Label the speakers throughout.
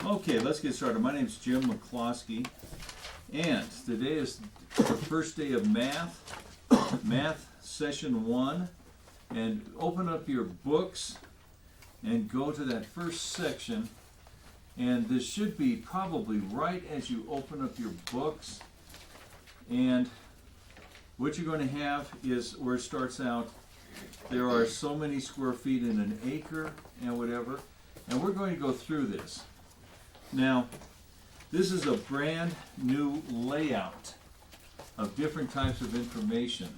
Speaker 1: Okay, let's get started. My name's Jim McCloskey, and today is the first day of math session 1. And open up your books and go to that first section. And this should be probably right as you open up your books. And what you're going to have is where it starts out, there are so many square feet in an acre and whatever. And we're going to go through this. Now, this is a brand new layout of different types of information.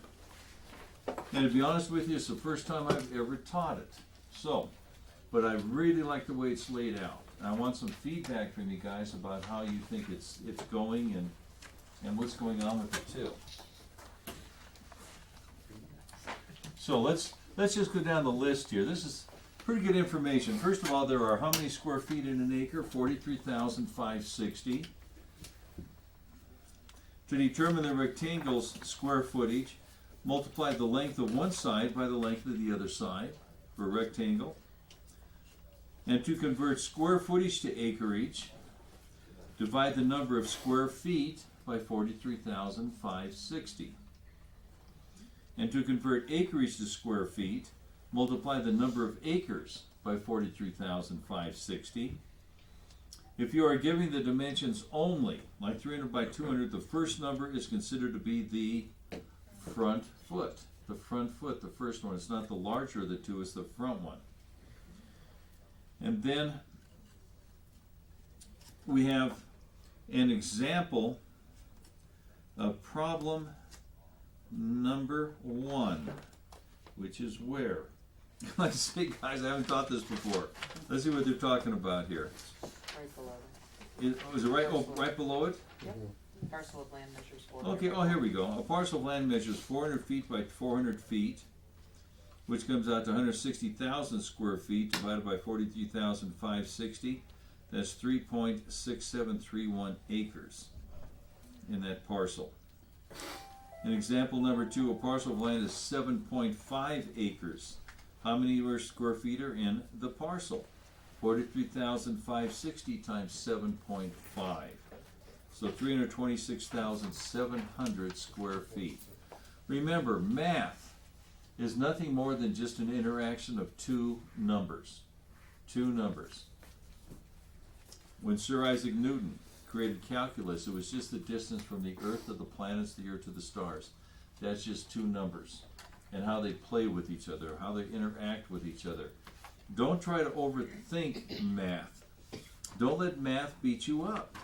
Speaker 1: And to be honest with you, it's the first time I've ever taught it. So, but I really like the way it's laid out. And I want some feedback from you guys about how you think it's going and what's going on with it too. So let's just go down the list here. This is pretty good information. First of all, there are how many square feet in an acre? 43,560. To determine the rectangle's square footage, multiply the length of one side by the length of the other side for a rectangle. And to convert square footage to acreage, divide the number of square feet by 43,560. And to convert acreage to square feet, multiply the number of acres by 43,560. If you are giving the dimensions only, like 300 by 200, the first number is considered to be the front foot. The front foot, the first one. It's not the larger of the two, it's the front one. And then we have an example of problem number 1, which is where? Let's see, guys, I haven't taught this before. Let's see what they're talking about here.
Speaker 2: Right below
Speaker 1: Was it right, right below it?
Speaker 2: Yep. Parcel of land measures 400.
Speaker 1: Okay, oh, here we go. A parcel of land measures 400 feet by 400 feet, which comes out to 160,000 square feet divided by 43,560. That's 3.6731 acres in that parcel. In example number 2, a parcel of land is 7.5 acres. How many square feet are in the parcel? 43,560 times 7.5. So 326,700 square feet. Remember, math is nothing more than just an interaction of two numbers. Two numbers. When Sir Isaac Newton created calculus, it was just the distance from the Earth to the planets, the Earth to the stars. That's just two numbers. And how they play with each other, how they interact with each other. Don't try to overthink math. Don't let math beat you up.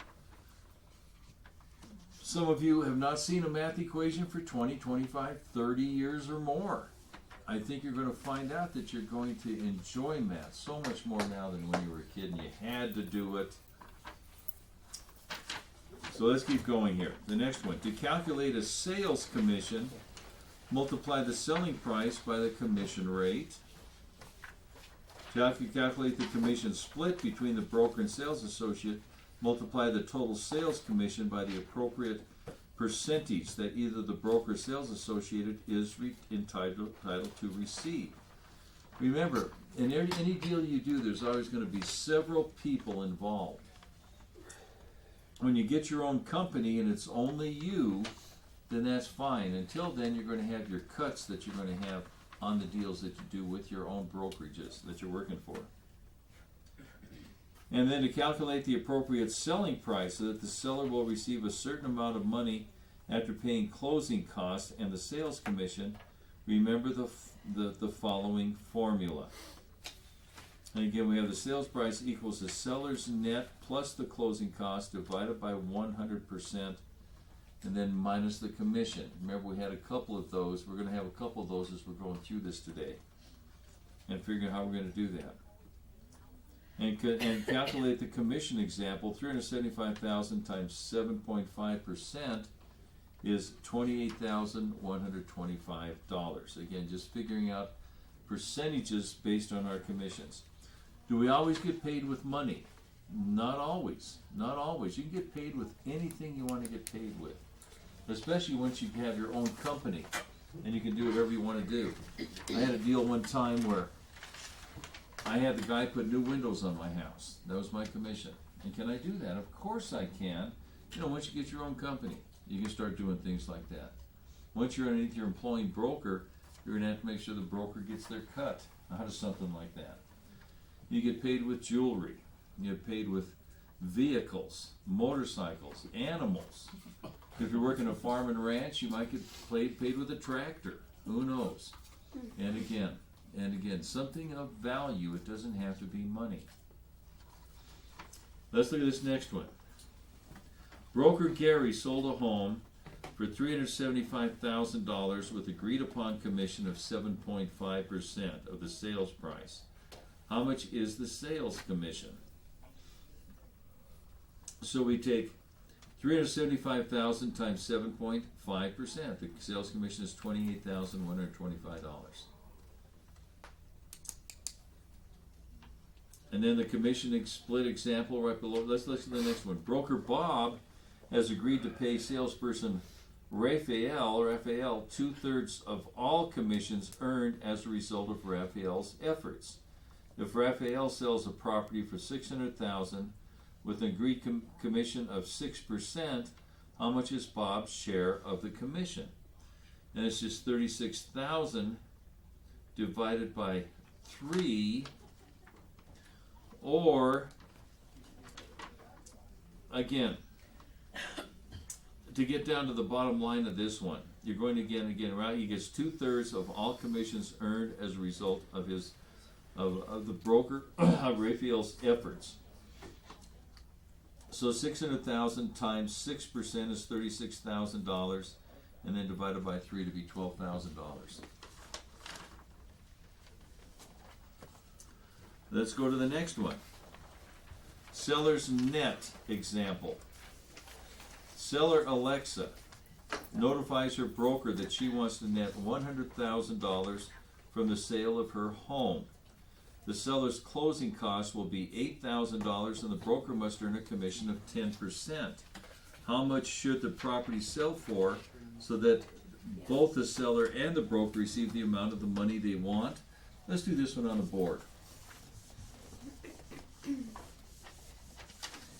Speaker 1: Some of you have not seen a math equation for 20, 25, 30 years or more. I think you're going to find out that you're going to enjoy math so much more now than when you were a kid and you had to do it. So let's keep going here. The next one. To calculate a sales commission, multiply the selling price by the commission rate. To calculate the commission split between the broker and sales associate, multiply the total sales commission by the appropriate percentage that either the broker or sales associate is entitled to receive. Remember, in any deal you do, there's always going to be several people involved. When you get your own company and it's only you, then that's fine. Until then, you're going to have your cuts that you're going to have on the deals that you do with your own brokerages that you're working for. And then to calculate the appropriate selling price so that the seller will receive a certain amount of money after paying closing costs and the sales commission, remember the following formula. And again, we have the sales price equals the seller's net plus the closing cost divided by 100%. And then minus the commission. Remember, we had a couple of those. We're going to have a couple of those as we're going through this today. And figuring out how we're going to do that. And calculate the commission example. 375,000 times 7.5% is $28,125. Again, just figuring out percentages based on our commissions. Do we always get paid with money? Not always. Not always. You can get paid with anything you want to get paid with. Especially once you have your own company and you can do whatever you want to do. I had a deal one time where I had the guy put new windows on my house. That was my commission. And can I do that? Of course I can. You know, once you get your own company, you can start doing things like that. Once you're underneath your employing broker, you're gonna have to make sure the broker gets their cut out of something like that. You get paid with jewelry. You get paid with vehicles, motorcycles, animals. If you're working a farm and ranch, you might get paid with a tractor. Who knows? And again, something of value. It doesn't have to be money. Let's look at this next one. Broker Gary sold a home for $375,000 with agreed upon commission of 7.5% of the sales price. How much is the sales commission? So we take 375,000 times 7.5%. The sales commission is $28,125. And then the commission split example right below. Let's look at the next one. Broker Bob has agreed to pay salesperson Raphael 2/3 of all commissions earned as a result of Raphael's efforts. If Raphael sells a property for $600,000 with an agreed commission of 6%, how much is Bob's share of the commission? And it's just 36,000 divided by 3, or again, to get down to the bottom line of this one, you're going to again, right? He gets 2/3 of all commissions earned as a result of his of the broker Raphael's efforts. So 600,000 times 6% is $36,000, and then divided by 3 to be $12,000. Let's go to the next one. Seller's net example. Seller Alexa notifies her broker that she wants to net $100,000 from the sale of her home. The seller's closing costs will be $8,000 and the broker must earn a commission of 10%. How much should the property sell for so that both the seller and the broker receive the amount of the money they want? Let's do this one on the board.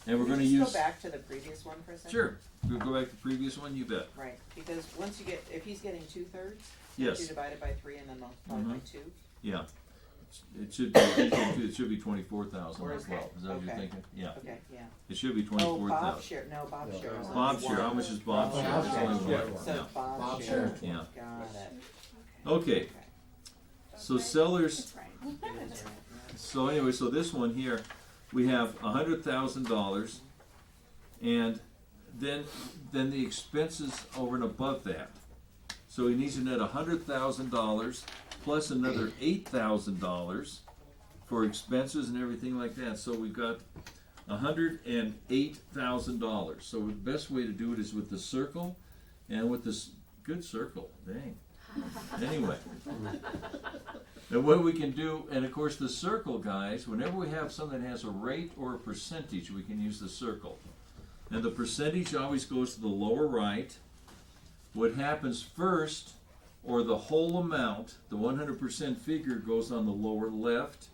Speaker 1: And we're going to use...
Speaker 2: Go back to the previous one for a second?
Speaker 1: Sure. We'll go back to the previous one, you bet.
Speaker 2: Right, because once you get, if he's getting 2/3,
Speaker 1: Yes.
Speaker 2: you divide it by 3 and then multiply by 2.
Speaker 1: Yeah. It should be 24,000
Speaker 2: Or
Speaker 1: as
Speaker 2: is
Speaker 1: well.
Speaker 2: that-
Speaker 1: Is that what you're
Speaker 2: okay.
Speaker 1: thinking? Yeah.
Speaker 2: Okay, yeah.
Speaker 1: It should be
Speaker 2: Oh,
Speaker 1: 24,000.
Speaker 2: Bob's share, no, Bob's share. is
Speaker 1: Bob's
Speaker 2: only
Speaker 1: share, how
Speaker 2: one.
Speaker 1: much is Bob's share?
Speaker 3: Bob's
Speaker 1: It's
Speaker 3: share.
Speaker 1: only
Speaker 3: Yeah.
Speaker 1: one.
Speaker 2: So
Speaker 1: Yeah.
Speaker 2: Bob's share.
Speaker 1: Yeah.
Speaker 2: Got it.
Speaker 1: Okay.
Speaker 2: Okay.
Speaker 1: So sellers,
Speaker 2: It is right,
Speaker 1: so anyway, so this one here, we have $100,000, and then the expenses over and above that. So he needs to net $100,000 plus another $8,000 for expenses and everything like that. So we've got $108,000. So the best way to do it is with the circle and with this good circle. Dang. Anyway. And what we can do, and of course the circle, guys, whenever we have something that has a rate or a percentage, we can use the circle. And the percentage always goes to the lower right. What happens first, or the whole amount, the 100% figure goes on the lower left,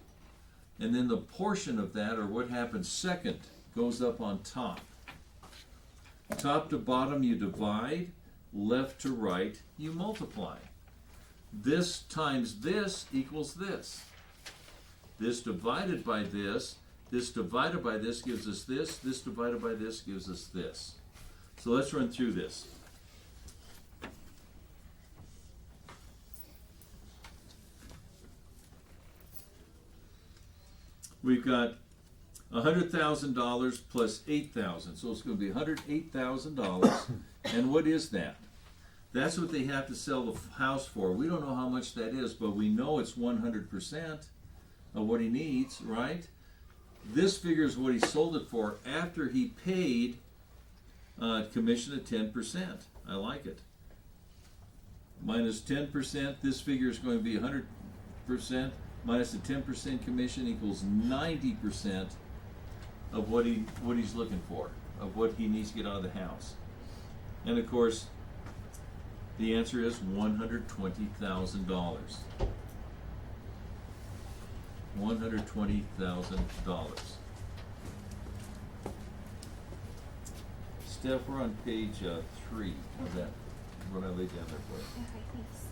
Speaker 1: and then the portion of that, or what happens second, goes up on top. Top to bottom you divide, left to right you multiply. This times this equals this. This divided by this divided by this gives us this divided by this gives us this. So let's run through this. We've got $100,000 plus $8,000, so it's going to be $108,000. And what is that? That's what they have to sell the house for. We don't know how much that is, but we know it's 100% of what he needs, right? This figure is what he sold it for after he paid commission at 10%. I like it. Minus 10%, this figure is going to be 100%. Minus the 10% commission equals 90% of what he's looking for, of what he needs to get out of the house. And of course, the answer is $120,000. $120,000. Steph, we're on page 3 of that, what I laid down there for you.
Speaker 3: Okay, thanks.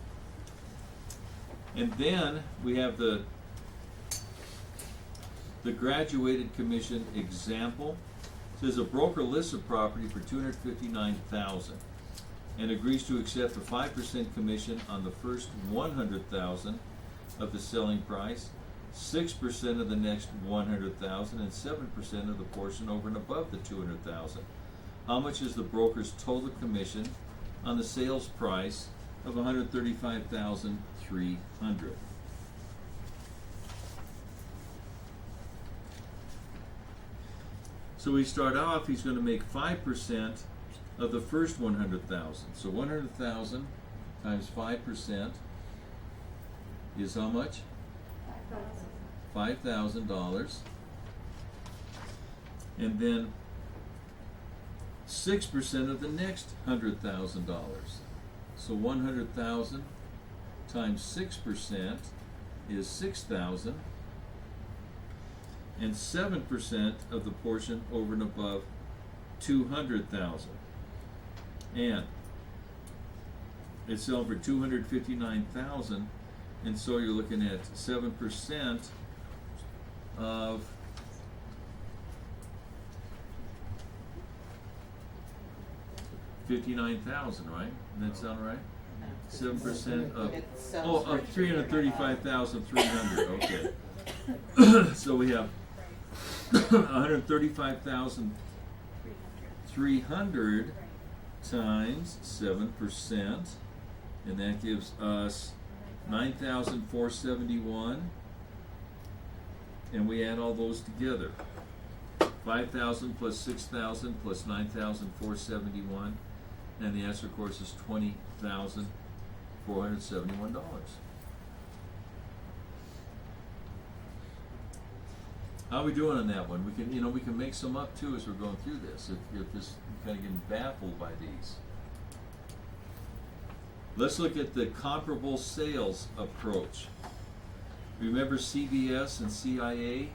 Speaker 1: And then we have the graduated commission example. It says a broker lists a property for $259,000 and agrees to accept a 5% commission on the first $100,000 of the selling price, 6% of the next $100,000, and 7% of the portion over and above the $200,000. How much is the broker's total commission on the sales price of $135,300? So we start off, he's going to make 5% of the first 100,000. So 100,000 times 5% is how much? $5,000. And then 6% of the next $100,000. So 100,000 times 6% is 6,000. And 7% of the portion over and above 200,000. And it's selling for $259,000, and so you're looking at 7% of $59,000, right? Does that sound right? 7% of
Speaker 2: It sells for
Speaker 1: $335,300. Okay. So we have 135,300 times 7%, and that gives us 9,471, and we add all those together. 5,000 plus 6,000 plus 9,471, and the answer, of course, is $20,471. How are we doing on that one? We can, we can make some up too as we're going through this. If this, you're kind of getting baffled by these. Let's look at the comparable sales approach. Remember CBS and CIA?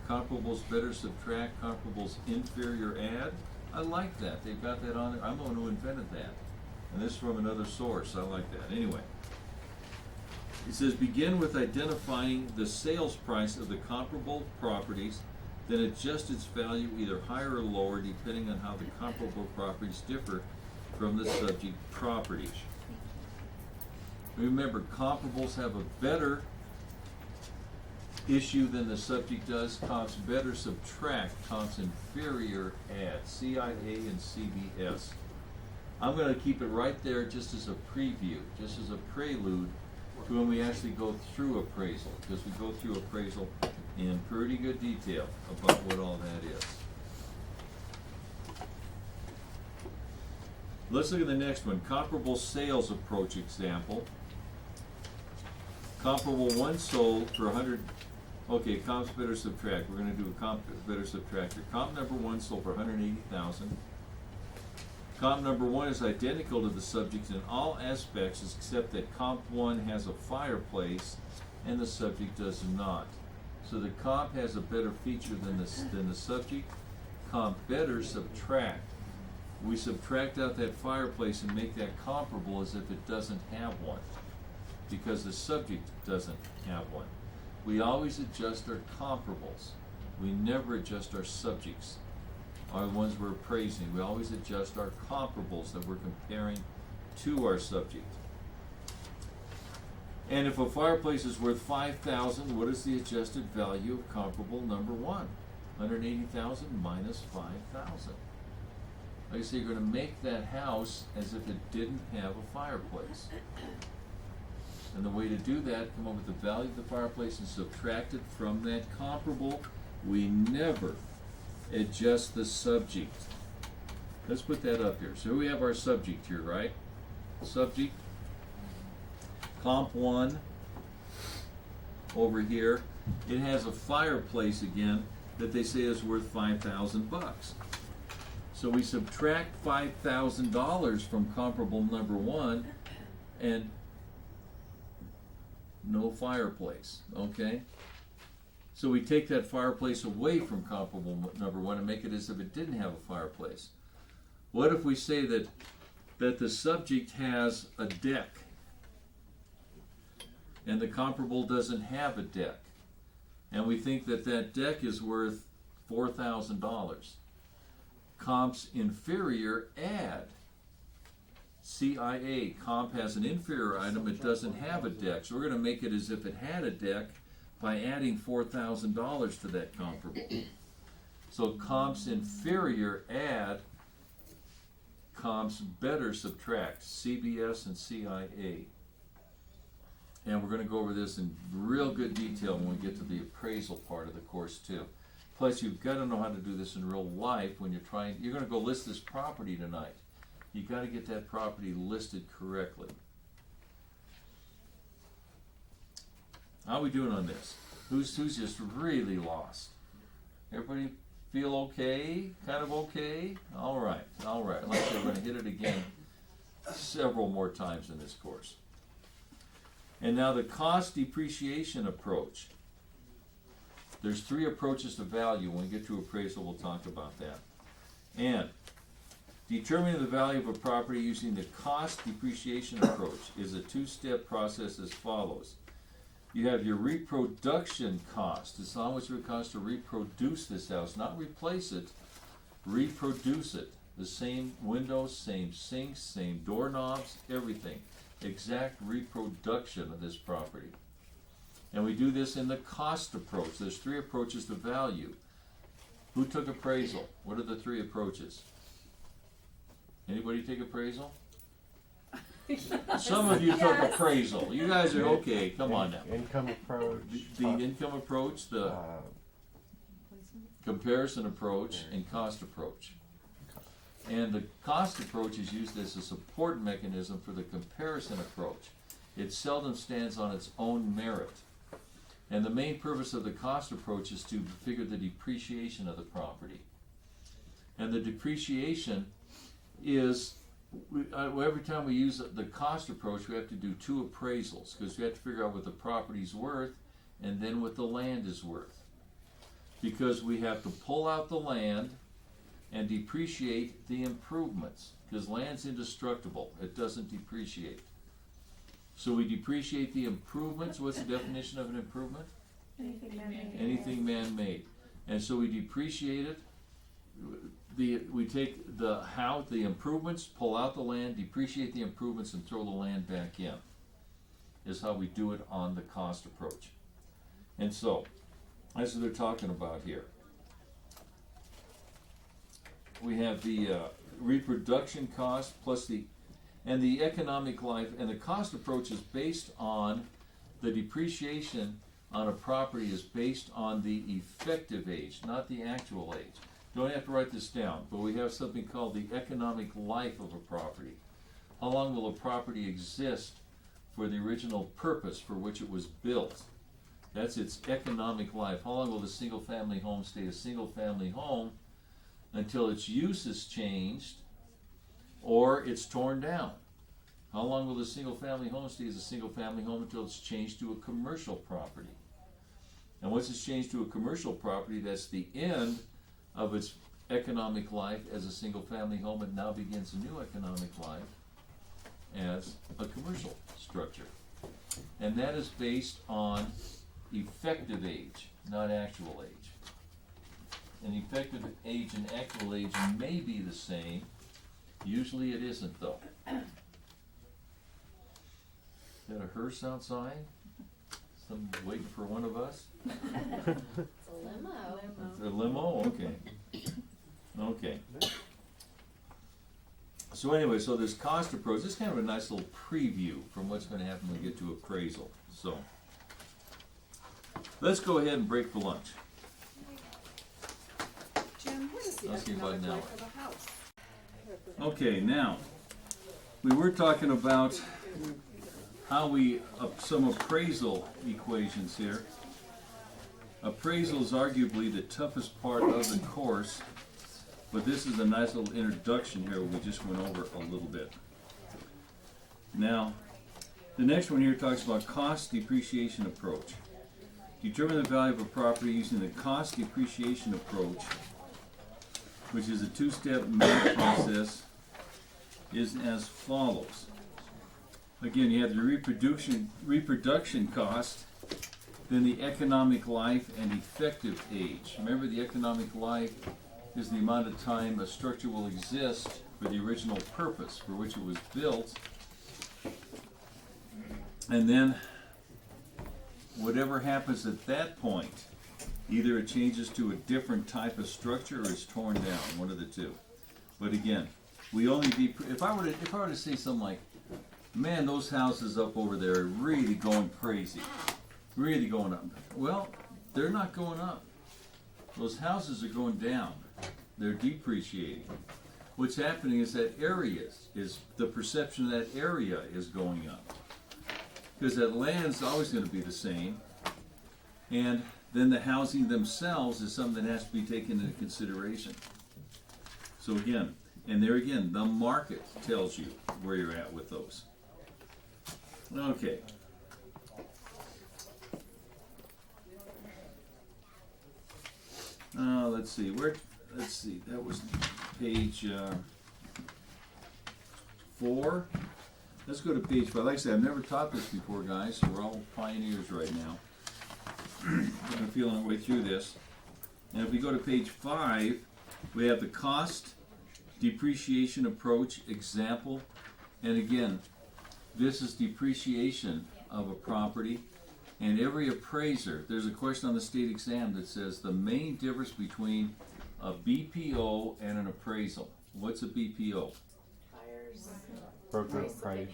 Speaker 1: Comparables better subtract, comparables inferior add. I like that. They've got that on there. I'm the one who invented that. And this is from another source. I like that. Anyway. It says begin with identifying the sales price of the comparable properties, then adjust its value either higher or lower depending on how the comparable properties differ from the subject properties. Remember, comparables have a better issue than the subject does. Comps better subtract, comps inferior add. CIA and CBS. I'm going to keep it right there just as a preview, just as a prelude to when we actually go through appraisal, because we go through appraisal in pretty good detail about what all that is. Let's look at the next one, comparable sales approach example. Comparable one sold for 100, okay, comps better subtract. We're going to do a comp better subtractor. Comp number one sold for 180,000. Comp number one is identical to the subject in all aspects except that comp one has a fireplace and the subject does not. So the comp has a better feature than the subject. Comp better subtract. We subtract out that fireplace and make that comparable as if it doesn't have one, because the subject doesn't have one. We always adjust our comparables. We never adjust our subjects, are the ones we're appraising. We always adjust our comparables that we're comparing to our subject. And if a fireplace is worth 5,000, what is the adjusted value of comparable number one? 180,000 minus 5,000. Like I say, you're going to make that house as if it didn't have a fireplace. And the way to do that, come up with the value of the fireplace and subtract it from that comparable. We never adjust the subject. Let's put that up here. So we have our subject here, right? Subject, comp one over here. It has a fireplace again that they say is worth $5,000. So we subtract $5,000 from comparable number one, and no fireplace, okay? So we take that fireplace away from comparable number one and make it as if it didn't have a fireplace. What if we say that the subject has a deck and the comparable doesn't have a deck, and we think that that deck is worth $4,000? Comps inferior add. CIA, comp has an inferior item, it doesn't have a deck, so we're going to make it as if it had a deck by adding $4,000 to that comparable. So comps inferior add, comps better subtract, CBS and CIA. And we're going to go over this in real good detail when we get to the appraisal part of the course too. Plus, you've got to know how to do this in real life when you're going to go list this property tonight. You've got to get that property listed correctly. How are we doing on this? Who's just really lost? Everybody feel okay? Kind of okay? All right. Like I said, we're going to hit it again several more times in this course. And now the cost depreciation approach. There's 3 approaches to value. When we get to appraisal, we'll talk about that. And determining the value of a property using the cost depreciation approach is a 2-step process as follows. You have your reproduction cost. It's how much it would cost to reproduce this house, not replace it, reproduce it. The same windows, same sinks, same doorknobs, everything. Exact reproduction of this property. And we do this in the cost approach. There's 3 approaches to value. Who took appraisal? What are the 3 approaches? Anybody take appraisal? Some of you took appraisal. You guys are okay. Come on now.
Speaker 3: Income approach.
Speaker 1: The income approach, the comparison approach, and cost approach. And the cost approach is used as a support mechanism for the comparison approach. It seldom stands on its own merit. And the main purpose of the cost approach is to figure the depreciation of the property. And the depreciation is, every time we use the cost approach, we have to do 2 appraisals, because we have to figure out what the property's worth and then what the land is worth. Because we have to pull out the land and depreciate the improvements, because land's indestructible. It doesn't depreciate. So we depreciate the improvements. What's the definition of an improvement?
Speaker 4: Anything man-made.
Speaker 1: Anything man-made. And so we depreciate it. We take the improvements, pull out the land, depreciate the improvements, and throw the land back in. Is how we do it on the cost approach. And so, that's what they're talking about here. We have the reproduction cost plus the economic life, and the cost approach is based on the depreciation on a property is based on the effective age, not the actual age. Don't have to write this down, but we have something called the economic life of a property. How long will a property exist for the original purpose for which it was built? That's its economic life. How long will the single-family home stay a single-family home until its use is changed or it's torn down? How long will the single-family home stay as a single-family home until it's changed to a commercial property? And once it's changed to a commercial property, that's the end of its economic life as a single-family home. It now begins a new economic life as a commercial structure. And that is based on effective age, not actual age. And effective age and actual age may be the same. Usually it isn't, though. Is that a hearse outside? Some waiting for one of us?
Speaker 4: It's a limo.
Speaker 1: It's a limo? Okay. Okay. So anyway, so this cost approach, this is kind of a nice little preview from what's going to happen when we get to appraisal. So let's go ahead and break for lunch.
Speaker 2: Jim, what is the
Speaker 1: I'll see about
Speaker 2: economic
Speaker 1: an hour.
Speaker 2: life of a house?
Speaker 1: Okay, now, we were talking about how we, some appraisal equations here. Appraisal is arguably the toughest part of the course, but this is a nice little introduction here we just went over a little bit. Now, the next one here talks about cost depreciation approach. Determine the value of a property using the cost depreciation approach, which is a two-step math process, is as follows. Again, you have the reproduction cost, then the economic life and effective age. Remember, the economic life is the amount of time a structure will exist for the original purpose for which it was built. And then whatever happens at that point, either it changes to a different type of structure or it's torn down, one of the two. But again, we only if I were to say something like, man, those houses up over there are really going crazy, really going up. Well, they're not going up. Those houses are going down. They're depreciating. What's happening is that the perception of that area is going up. Because that land's always going to be the same. And then the housing themselves is something that has to be taken into consideration. So again, and there again, the market tells you where you're at with those. Okay. Let's see, that was page 4. Let's go to page 5. Like I said, I've never taught this before, guys, so we're all pioneers right now. I'm feeling our way through this. And if we go to page 5, we have the cost depreciation approach example. And again, this is depreciation of a property. And every appraiser, there's a question on the state exam that says the main difference between a BPO and an appraisal. What's a BPO?
Speaker 3: Broker price.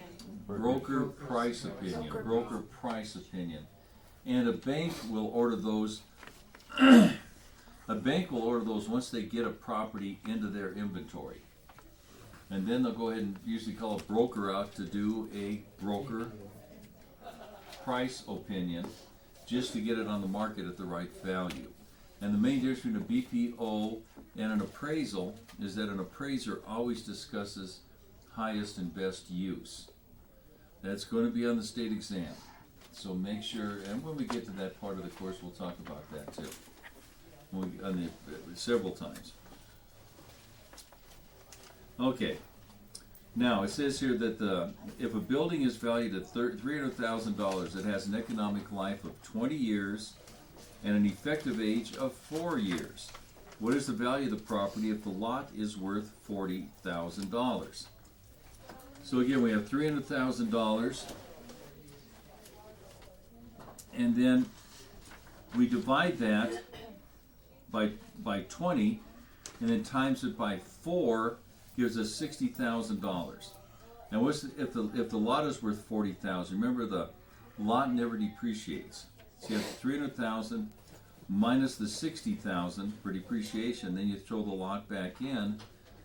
Speaker 1: Broker price opinion. Broker price opinion. And a bank will order those. A bank will order those once they get a property into their inventory, and then they'll go ahead and usually call a broker out to do a broker price opinion, just to get it on the market at the right value. And the main difference between a BPO and an appraisal is that an appraiser always discusses highest and best use. That's going to be on the state exam. So make sure, and when we get to that part of the course, we'll talk about that too. Several times. Okay. Now it says here that if a building is valued at $300,000, it has an economic life of 20 years and an effective age of 4 years. What is the value of the property if the lot is worth $40,000? So again, we have $300,000, and then we divide that by 20, and then times it by 4 gives us $60,000. Now, if the lot is worth $40,000? Remember, the lot never depreciates. So you have 300,000 minus the 60,000 for depreciation. Then you throw the lot back in.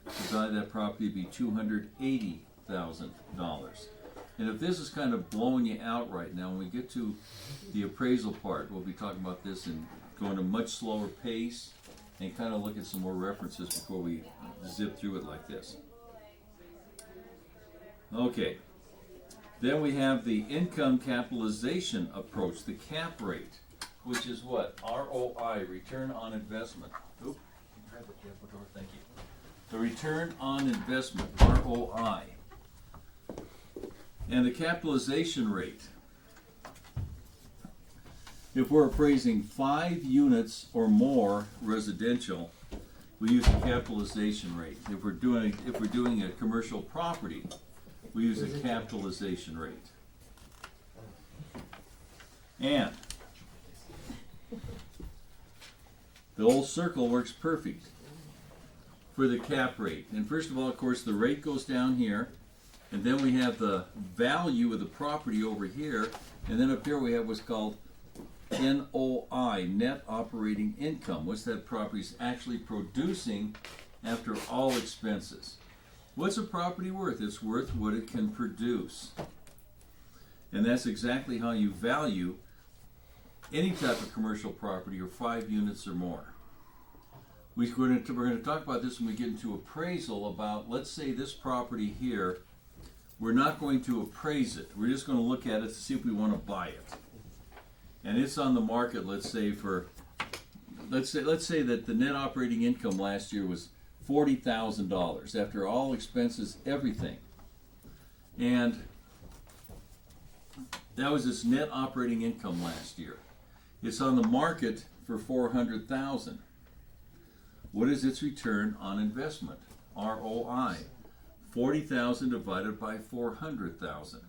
Speaker 1: The value of that property would be $280,000. And if this is kind of blowing you out right now, when we get to the appraisal part, we'll be talking about this and going a much slower pace and kind of look at some more references before we zip through it like this. Okay. Then we have the income capitalization approach, the cap rate, which is what? ROI, return on investment. Oop, grab it, thank you. The return on investment, ROI. And the capitalization rate. If we're appraising 5 units or more residential, we use a capitalization rate. If we're doing a commercial property, we use a capitalization rate. And the whole circle works perfect for the cap rate. And first of all, of course, the rate goes down here, and then we have the value of the property over here, and then up here we have what's called NOI, net operating income. What's that property's actually producing after all expenses? What's a property worth? It's worth what it can produce. And that's exactly how you value any type of commercial property or 5 units or more. We're going to talk about this when we get into appraisal about, let's say this property here, we're not going to appraise it. We're just going to look at it to see if we want to buy it. and it's on the market, let's say that the net operating income last year was $40,000 after all expenses, everything. And that was its net operating income last year. It's on the market for $400,000. What is its return on investment? ROI. 40,000 divided by 400,000.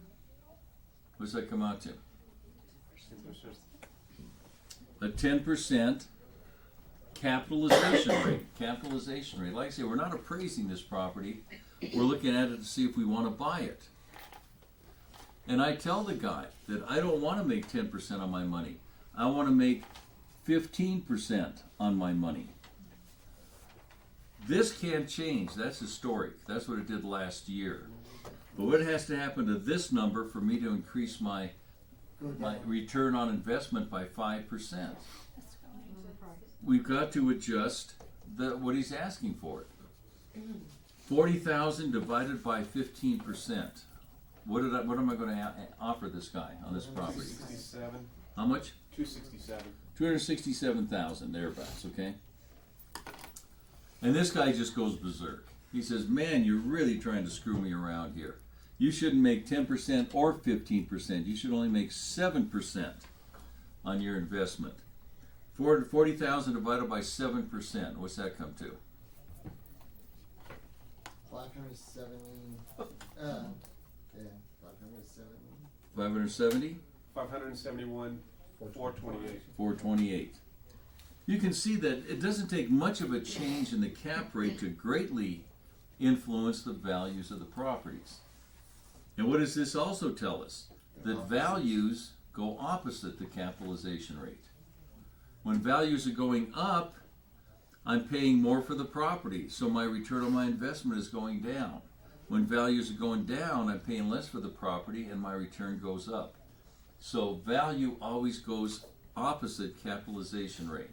Speaker 1: What does that come out to? A 10% capitalization rate. Capitalization rate. Like I say, we're not appraising this property. We're looking at it to see if we want to buy it. And I tell the guy that I don't want to make 10% on my money. I want to make 15% on my money. This can't change. That's historic. That's what it did last year. But what has to happen to this number for me to increase my return on investment by 5%? We've got to adjust what he's asking for it. 40,000 divided by 15%. What am I going to offer this guy on this property?
Speaker 3: 267.
Speaker 1: How much?
Speaker 3: 267.
Speaker 1: 267,000 thereabouts. Okay. And this guy just goes berserk. He says, "Man, you're really trying to screw me around here. You shouldn't make 10% or 15%. You should only make 7% on your investment. 40,000 divided by 7%. What's that come to?"
Speaker 5: 570. Yeah, 570.
Speaker 1: 570?
Speaker 3: 571. 428.
Speaker 1: 428. You can see that it doesn't take much of a change in the cap rate to greatly influence the values of the properties. And what does this also tell us? That values go opposite the capitalization rate. When values are going up, I'm paying more for the property, so my return on my investment is going down. When values are going down, I'm paying less for the property and my return goes up. So value always goes opposite capitalization rate.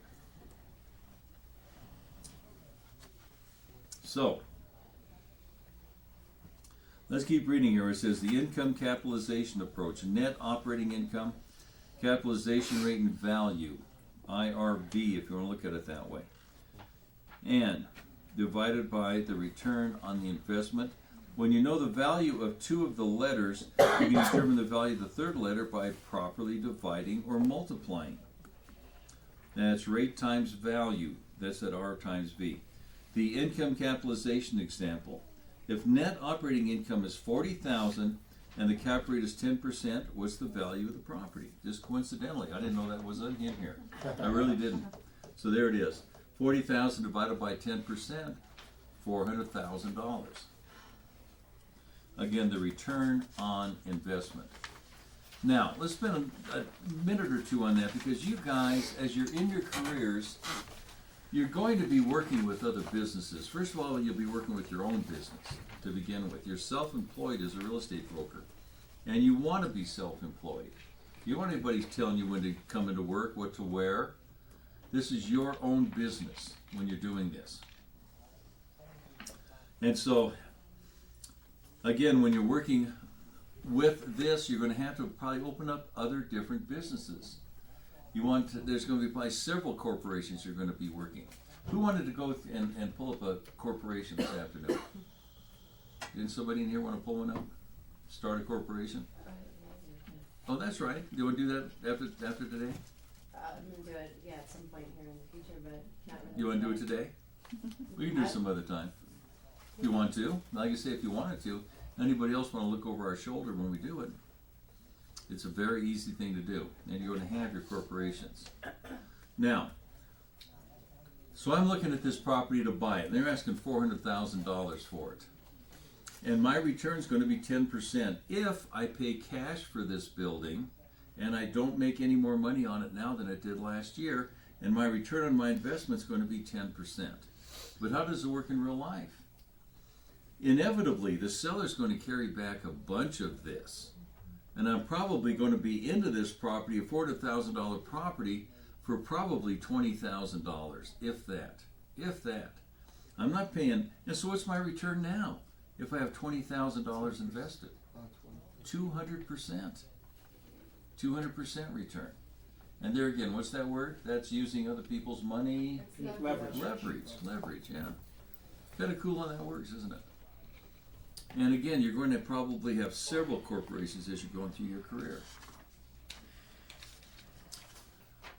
Speaker 1: So, let's keep reading here. It says the income capitalization approach, net operating income, capitalization rate, and value, IRV, if you want to look at it that way, and divided by the return on the investment. When you know the value of two of the letters, you can determine the value of the third letter by properly dividing or multiplying. That's rate times value. That's at R times V. The income capitalization example. If net operating income is 40,000 and the cap rate is 10%, what's the value of the property? Just coincidentally, I didn't know that was in here. I really didn't. So there it is. 40,000 divided by 10%, $400,000. Again, the return on investment. Now, let's spend a minute or two on that, because you guys, as you're in your careers, you're going to be working with other businesses. First of all, you'll be working with your own business to begin with. You're self-employed as a real estate broker, and you want to be self-employed. You don't want anybody telling you when to come into work, what to wear. This is your own business when you're doing this. And so, again, when you're working with this, you're going to have to probably open up other different businesses. There's going to be probably several corporations you're going to be working. Who wanted to go and pull up a corporation this afternoon? Didn't somebody in here want to pull one up? Start a corporation? Oh, that's right. Do you want to do that after today?
Speaker 6: I'm gonna do it, yeah, at some point here in the future, but not really.
Speaker 1: You want to do it today? We can do it some other time. You want to? Like I say, if you wanted to. Anybody else want to look over our shoulder when we do it? It's a very easy thing to do, and you're going to have your corporations. Now, so I'm looking at this property to buy it, and they're asking $400,000 for it. And my return is going to be 10% if I pay cash for this building, and I don't make any more money on it now than I did last year, and my return on my investment is going to be 10%. But how does it work in real life? Inevitably, the seller's going to carry back a bunch of this. And I'm probably going to be into this property, a $400,000 property, for probably $20,000, if that. If that. I'm not paying, and so what's my return now if I have $20,000 invested? 200%. 200% return. And there again, what's that word? That's using other people's money.
Speaker 3: Leverage.
Speaker 1: Leverage, yeah. Kinda cool how that works, isn't it? And again, you're going to probably have several corporations as you're going through your career.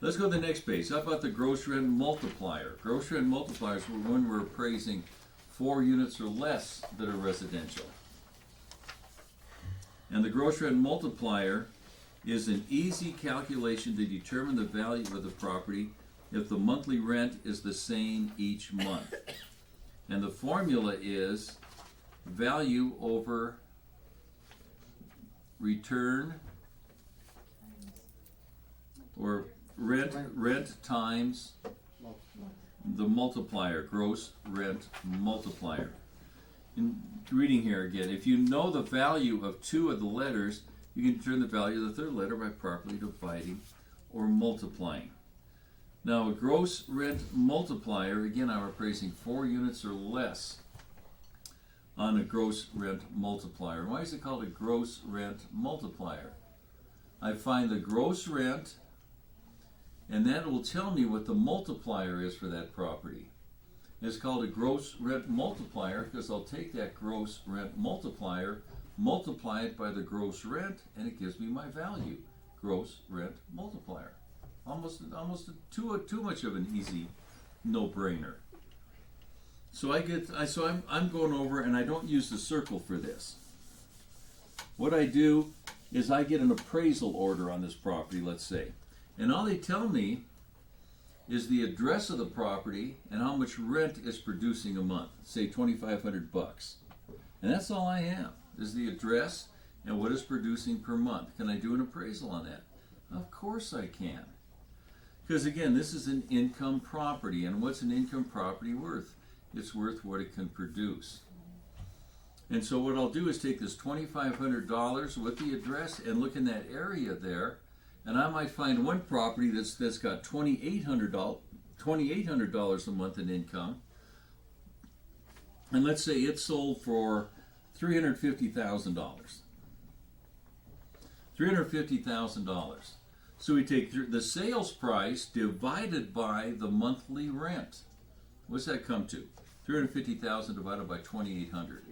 Speaker 1: Let's go to the next page. How about the gross rent multiplier? Gross rent multiplier is when we're appraising 4 units or less that are residential. And the gross rent multiplier is an easy calculation to determine the value of the property if the monthly rent is the same each month. And the formula is value over return, or rent times the multiplier, gross rent multiplier. In reading here again, if you know the value of 2 of the letters, you can determine the value of the 3rd letter by properly dividing or multiplying. Now, a gross rent multiplier, again, I'm appraising 4 units or less on a gross rent multiplier. Why is it called a gross rent multiplier? I find the gross rent, and that will tell me what the multiplier is for that property. It's called a gross rent multiplier because I'll take that gross rent multiplier, multiply it by the gross rent, and it gives me my value. Gross rent multiplier. Almost too much of an easy no-brainer. So I'm going over, and I don't use the circle for this. What I do is I get an appraisal order on this property, let's say, and all they tell me is the address of the property and how much rent it's producing a month. Say $2,500, and that's all I have is the address and what it's producing per month. Can I do an appraisal on that? Of course I can. Because again, this is an income property, and what's an income property worth? It's worth what it can produce. And so what I'll do is take this $2,500 with the address and look in that area there, and I might find one property that's got $2,800 a month in income, and let's say it sold for $350,000. $350,000. So we take the sales price divided by the monthly rent. What's that come to? 350,000 divided by 2,800.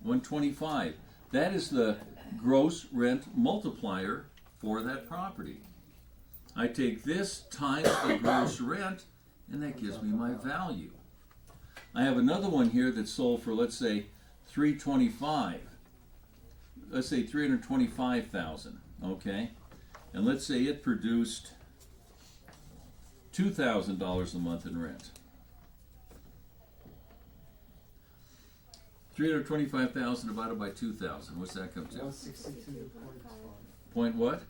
Speaker 1: 125. That is the gross rent multiplier for that property. I take this times the gross rent, and that gives me my value. I have another one here that sold for, let's say, $325,000. Let's say $325,000. Okay, and let's say it produced $2,000 a month in rent. $325,000 divided by 2,000. What's that come to?
Speaker 5: 162.5.
Speaker 1: Point what?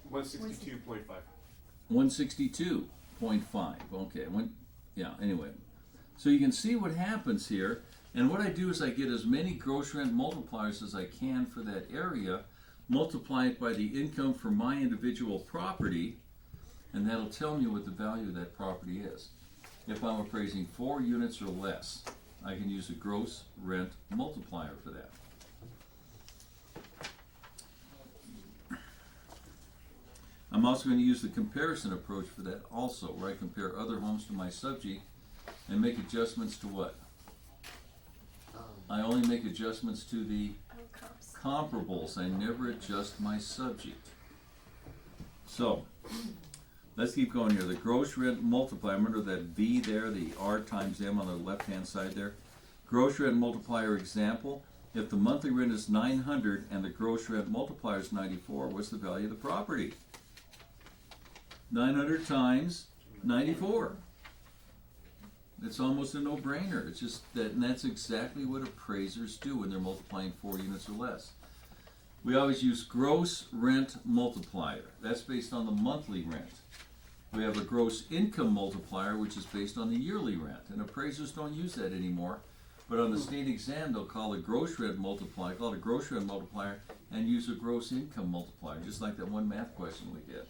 Speaker 3: 162.5.
Speaker 1: 162.5. Okay. Anyway, so you can see what happens here. And what I do is I get as many gross rent multipliers as I can for that area, multiply it by the income for my individual property, and that'll tell me what the value of that property is. If I'm appraising 4 units or less, I can use a gross rent multiplier for that. I'm also going to use the comparison approach for that also, where I compare other homes to my subject and make adjustments to what? I only make adjustments to the comparables. I never adjust my subject. So, let's keep going here. The gross rent multiplier, remember that V there, the R times M on the left-hand side there? Gross rent multiplier example, if the monthly rent is $900 and the gross rent multiplier is $94, what's the value of the property? 900 times 94. It's almost a no-brainer. It's just that, and that's exactly what appraisers do when they're multiplying 4 units or less. We always use gross rent multiplier. That's based on the monthly rent. We have a gross income multiplier, which is based on the yearly rent. And appraisers don't use that anymore. But on the state exam, they'll call it gross rent multiplier, call it a gross rent multiplier, and use a gross income multiplier, just like that one math question we get.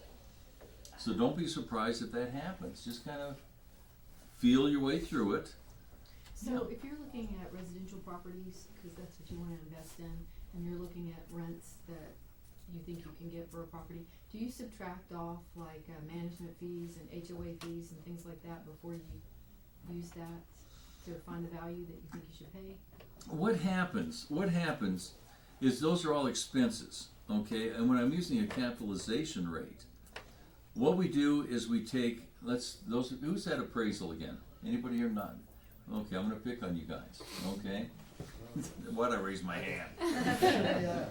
Speaker 1: So don't be surprised if that happens. Just kind of feel your way through it.
Speaker 7: So if you're looking at residential properties, because that's what you want to invest in, and you're looking at rents that you think you can get for a property, do you subtract off like management fees and HOA fees and things like that before you use that to find the value that you think you should pay?
Speaker 1: What happens is those are all expenses, okay? And when I'm using a capitalization rate, what we do is we take, who's that appraisal again? Anybody here not? Okay, I'm gonna pick on you guys, okay? Why'd I raise my hand?
Speaker 5: Yeah.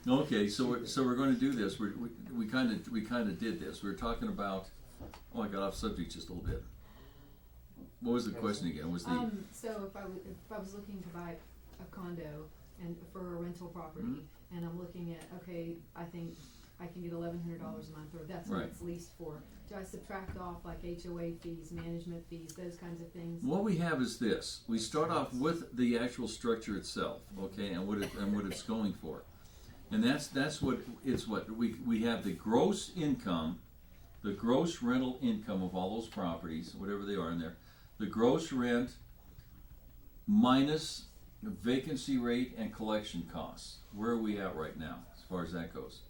Speaker 1: Okay, so we're going to do this. We kind of did this. We were talking about. Oh, I got off subject just a little bit. What was the question again? Was the
Speaker 7: So if I was looking to buy a condo and for a rental property, and I'm looking at, okay, I think I can get $1,100 a month, or that's what
Speaker 1: Right.
Speaker 7: it's leased for. Do I subtract off like HOA fees, management fees, those kinds of things?
Speaker 1: what we have is this. We start off with the actual structure itself, okay, and what it's going for, and that's what it's what we have the gross income, the gross rental income of all those properties, whatever they are in there, the gross rent minus vacancy rate and collection costs. Where are we at right now as far as that goes?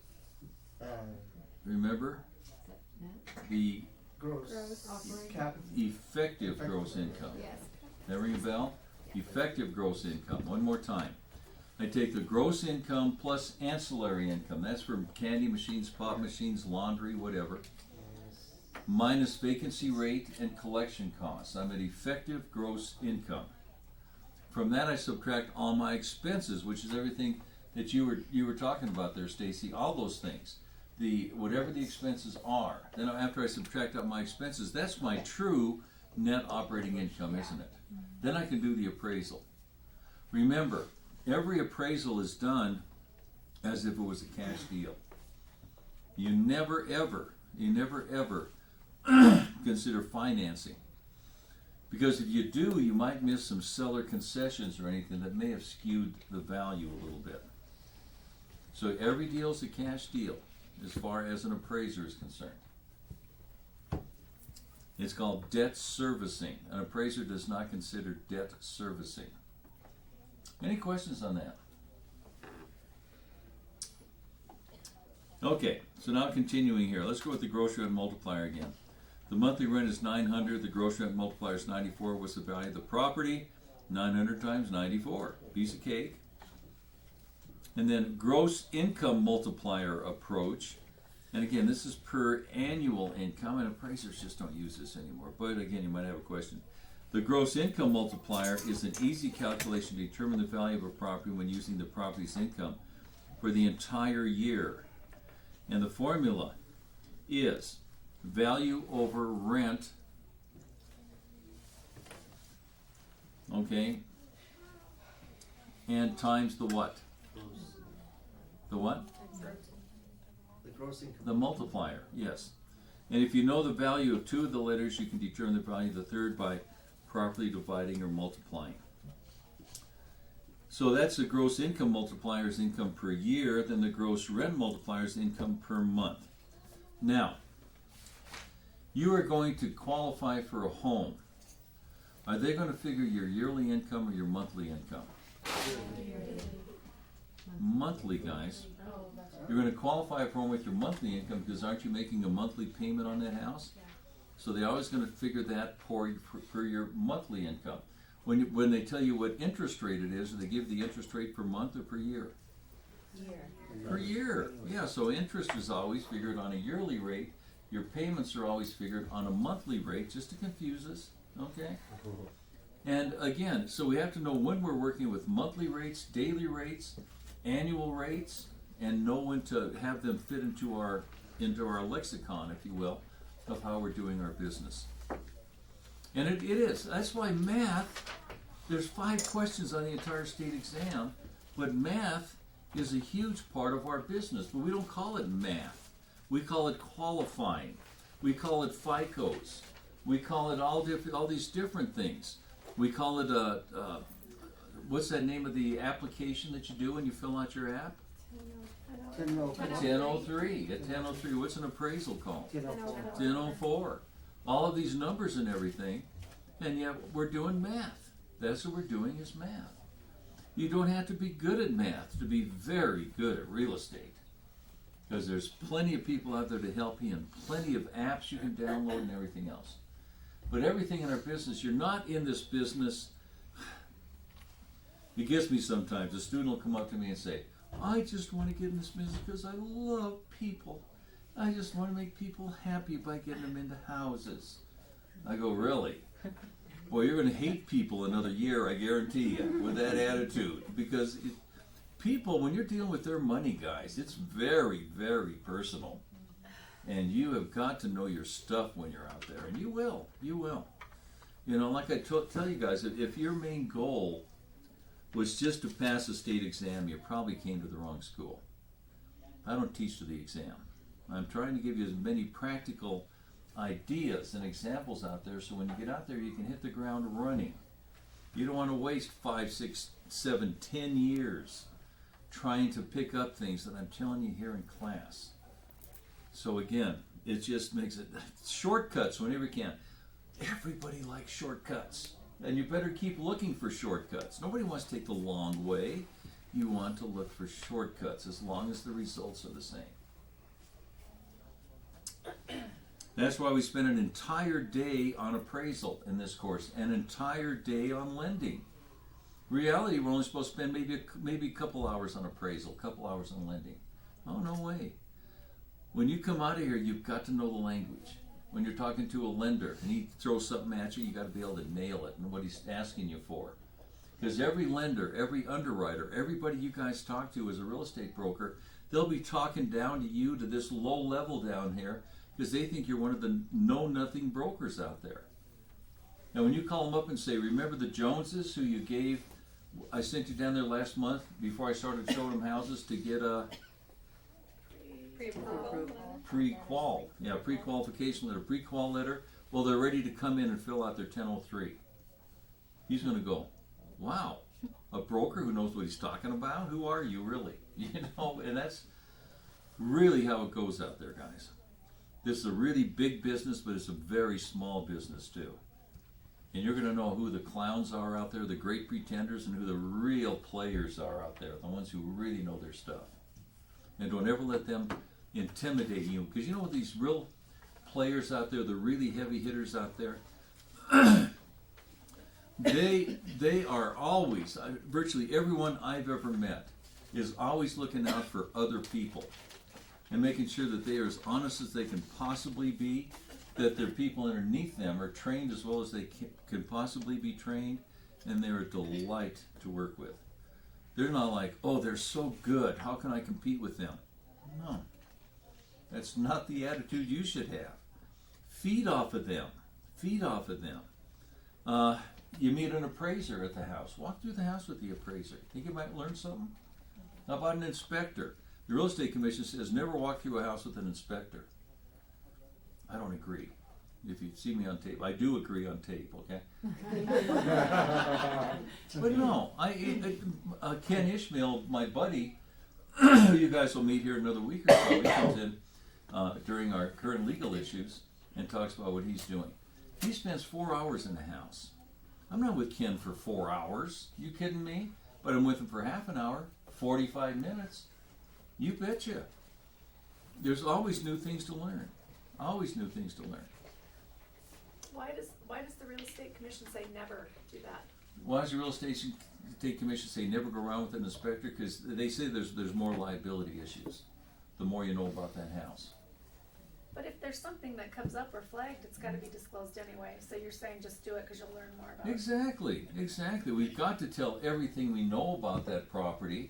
Speaker 1: Remember
Speaker 7: Is that net?
Speaker 1: the
Speaker 4: Gross.
Speaker 7: Operating?
Speaker 1: effective gross income.
Speaker 4: Yes.
Speaker 1: That ring a bell? Effective gross income. One more time. I take the gross income plus ancillary income. That's for candy machines, pop machines, laundry, whatever. Minus vacancy rate and collection costs. I'm at effective gross income. From that I subtract all my expenses, which is everything that you were talking about there, Stacy. All those things. Whatever the expenses are. Then after I subtract out my expenses, that's my true net operating income, isn't it? Then I can do the appraisal. Remember, every appraisal is done as if it was a cash deal. You never ever consider financing. Because if you do, you might miss some seller concessions or anything that may have skewed the value a little bit. So every deal is a cash deal as far as an appraiser is concerned. It's called debt servicing. An appraiser does not consider debt servicing. Any questions on that? Okay, so now continuing here. Let's go with the gross rent multiplier again. The monthly rent is 900, the gross rent multiplier is 94. What's the value of the property? 900 times 94. Piece of cake. And then gross income multiplier approach. And again, this is per annual income, and appraisers just don't use this anymore. But again, you might have a question. The gross income multiplier is an easy calculation to determine the value of a property when using the property's income for the entire year. And the formula is value over rent, okay, and times the what? The what?
Speaker 5: The gross income.
Speaker 1: The multiplier, yes. And if you know the value of two of the letters, you can determine the value of the third by properly dividing or multiplying. So that's the gross income multiplier is income per year, then the gross rent multiplier is income per month. Now, you are going to qualify for a home. Are they going to figure your yearly income or your monthly income? Monthly, guys. You're going to qualify for a home with your monthly income because aren't you making a monthly payment on that house? So they're always going to figure that for your monthly income. When they tell you what interest rate it is, do they give the interest rate per month or per year? Per year. Yeah, so interest is always figured on a yearly rate. Your payments are always figured on a monthly rate, just to confuse us, okay? And again, so we have to know when we're working with monthly rates, daily rates, annual rates, and know when to have them fit into our lexicon, if you will, of how we're doing our business. And it is. That's why math, there's 5 questions on the entire state exam, but math is a huge part of our business. But we don't call it math. We call it qualifying. We call it FICOs. We call it all these different things. We call it what's that name of the application that you do when you fill out your app? 1003. At 1003, what's an appraisal called? 1004. All of these numbers and everything, and yet we're doing math. That's what we're doing is math. You don't have to be good at math to be very good at real estate. Because there's plenty of people out there to help you and plenty of apps you can download and everything else. But everything in our business, you're not in this business. It gets me sometimes. A student will come up to me and say, I just want to get in this business because I love people. I just want to make people happy by getting them into houses. I go, really? Well, you're going to hate people another year, I guarantee you, with that attitude. Because people, when you're dealing with their money, guys, it's very, very personal. And you have got to know your stuff when you're out there. And you will. You will. You know, like I tell you guys, if your main goal was just to pass a state exam, you probably came to the wrong school. I don't teach to the exam. I'm trying to give you as many practical ideas and examples out there so when you get out there you can hit the ground running. You don't want to waste 5, 6, 7, 10 years trying to pick up things that I'm telling you here in class. So again, it just makes it shortcuts whenever you can. Everybody likes shortcuts. And you better keep looking for shortcuts. Nobody wants to take the long way. You want to look for shortcuts as long as the results are the same. That's why we spend an entire day on appraisal in this course, an entire day on lending. Reality, we're only supposed to spend maybe a couple hours on appraisal, a couple hours on lending. Oh, no way. When you come out of here, you've got to know the language. When you're talking to a lender and he throws something at you, you got to be able to nail it and what he's asking you for. Because every lender, every underwriter, everybody you guys talk to as a real estate broker, they'll be talking down to you to this low level down here because they think you're one of the know-nothing brokers out there. Now, when you call them up and say, remember the Joneses who you gave, I sent you down there last month before I started showing them houses to get a pre-qual. Yeah, pre-qualification letter, pre-qual letter. Well, they're ready to come in and fill out their 1003. He's going to go, wow, a broker who knows what he's talking about? Who are you, really? You know, and that's really how it goes out there, guys. This is a really big business, but it's a very small business, too. And you're going to know who the clowns are out there, the great pretenders, and who the real players are out there, the ones who really know their stuff. And don't ever let them intimidate you, because you know what, these real players out there, the really heavy hitters out there, they are always, virtually everyone I've ever met is always looking out for other people and making sure that they are as honest as they can possibly be, that their people underneath them are trained as well as they can possibly be trained, and they're a delight to work with. They're not like, oh, they're so good, how can I compete with them? No. That's not the attitude you should have. Feed off of them. Feed off of them. You meet an appraiser at the house. Walk through the house with the appraiser. Think you might learn something? How about an inspector? The Real Estate Commission says never walk through a house with an inspector. I don't agree. If you see me on tape, I do agree on tape, okay? But no, Ken Ishmael, my buddy, who you guys will meet here in another week or so, he comes in during our current legal issues and talks about what he's doing. He spends 4 hours in the house. I'm not with Ken for 4 hours. You kidding me? But I'm with him for half an hour, 45 minutes. You betcha. There's always new things to learn. Always new things to learn.
Speaker 4: Why does the real estate commission say never do that?
Speaker 1: Why does the Real Estate Commission say never go around with an inspector? Because they say there's more liability issues the more you know about that house.
Speaker 4: But if there's something that comes up or flagged, it's got to be disclosed anyway. So you're saying just do it because you'll learn more about it.
Speaker 1: Exactly. We've got to tell everything we know about that property,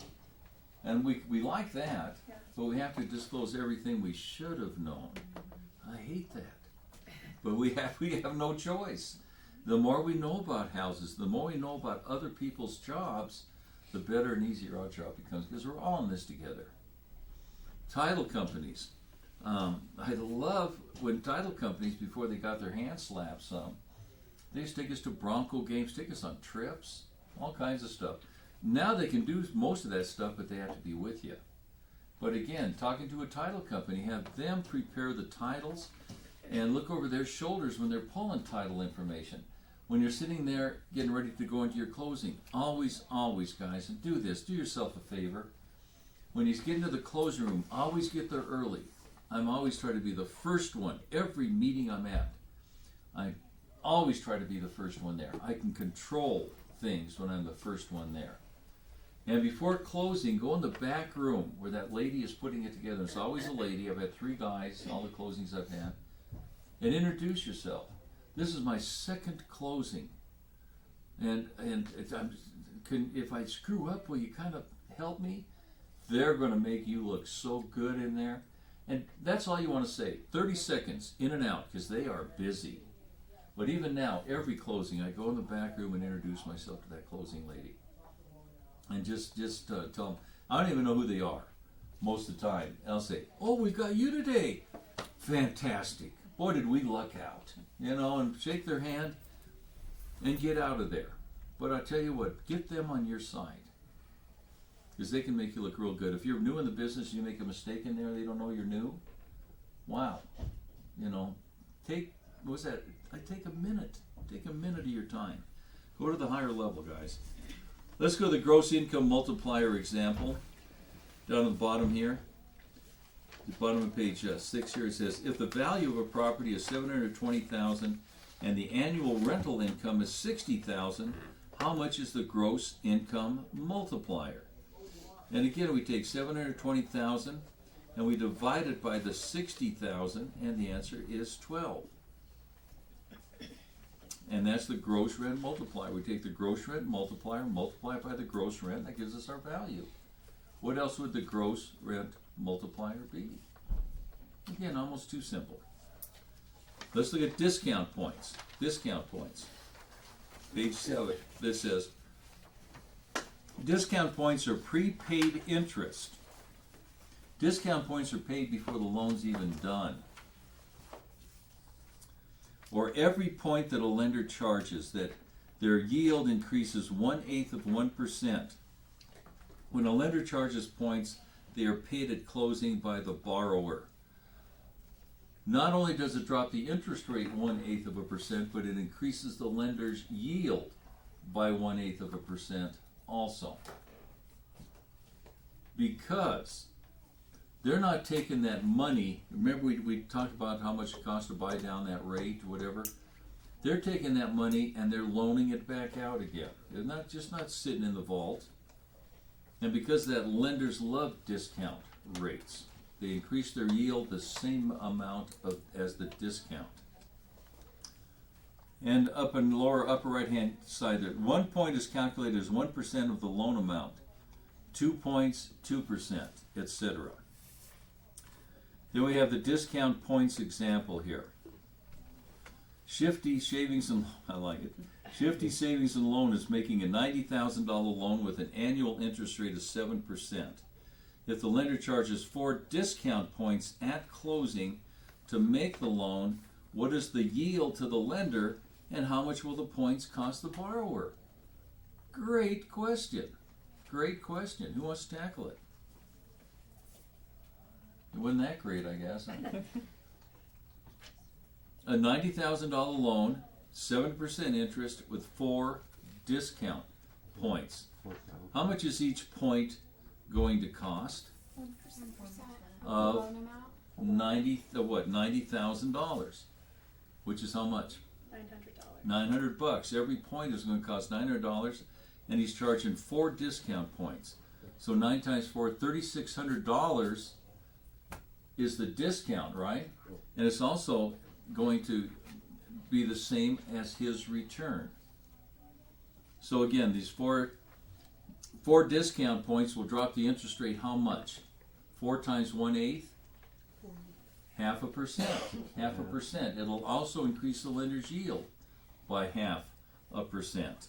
Speaker 1: and we like that,
Speaker 4: Yeah.
Speaker 1: but we have to disclose everything we should have known. I hate that. But we have no choice. The more we know about houses, the more we know about other people's jobs, the better and easier our job becomes, because we're all in this together. Title companies. I love when title companies, before they got their hands slapped some, they used to take us to Bronco games, take us on trips, all kinds of stuff. Now they can do most of that stuff, but they have to be with you. But again, talking to a title company, have them prepare the titles and look over their shoulders when they're pulling title information. When you're sitting there getting ready to go into your closing, always, guys, and do this, do yourself a favor. when you get into the closing room, always get there early. I'm always trying to be the first one. Every meeting I'm at, I always try to be the first one there. I can control things when I'm the first one there. And before closing, go in the back room where that lady is putting it together. It's always a lady. I've had 3 guys in all the closings I've had. And introduce yourself. This is my second closing. And if I screw up, will you kind of help me? They're going to make you look so good in there. And that's all you want to say. 30 seconds, in and out, because they are busy. But even now, every closing, I go in the back room and introduce myself to that closing lady. And just tell them, I don't even know who they are most of the time. And I'll say, oh, we've got you today. Fantastic. Boy, did we luck out. You know, and shake their hand and get out of there. But I tell you what, get them on your side. Because they can make you look real good. If you're new in the business and you make a mistake in there, they don't know you're new. Wow. You know, take a minute. Take a minute of your time. Go to the higher level, guys. Let's go to the gross income multiplier example. Down at the bottom here. The bottom of page 6 here, it says, if the value of a property is $720,000 and the annual rental income is $60,000, how much is the gross income multiplier? And again, we take $720,000 and we divide it by the $60,000, and the answer is 12. And that's the gross rent multiplier. We take the gross rent multiplier, multiply it by the gross rent, that gives us our value. What else would the gross rent multiplier be? Again, almost too simple. Let's look at discount points. Discount points. Page 7. This says, discount points are prepaid interest. Discount points are paid before the loan's even done. Or every point that a lender charges that their yield increases 1/8 of 1%. When a lender charges points, they are paid at closing by the borrower. Not only does it drop the interest rate 1/8 of a percent, but it increases the lender's yield by 1/8 of a percent also. Because they're not taking that money. Remember we talked about how much it costs to buy down that rate, whatever. They're taking that money and they're loaning it back out again. They're not sitting in the vault. And because that lenders love discount rates, they increase their yield the same amount as the discount. And up in the upper right hand side there, 1 point is calculated as 1% of the loan amount. 2 points, 2%, etc. Then we have the discount points example here. Shifty Savings and I like it. Shifty Savings and Loan is making a $90,000 loan with an annual interest rate of 7%. If the lender charges 4 discount points at closing to make the loan, what is the yield to the lender and how much will the points cost the borrower? Great question. Great question. Who wants to tackle it? It wasn't that great, I guess. A $90,000 loan, 7% interest with 4 discount points. How much is each point going to cost?
Speaker 4: 1%
Speaker 1: Of
Speaker 4: loan amount,
Speaker 1: $90,000, which is how much?
Speaker 4: $900.
Speaker 1: $900. Every point is going to cost $900, and he's charging 4 discount points. So 9 times 4, $3,600 is the discount, right? And it's also going to be the same as his return. So again, these four discount points will drop the interest rate how much? 4 times 1/8? 0.5%. 0.5%. It'll also increase the lender's yield by 0.5%.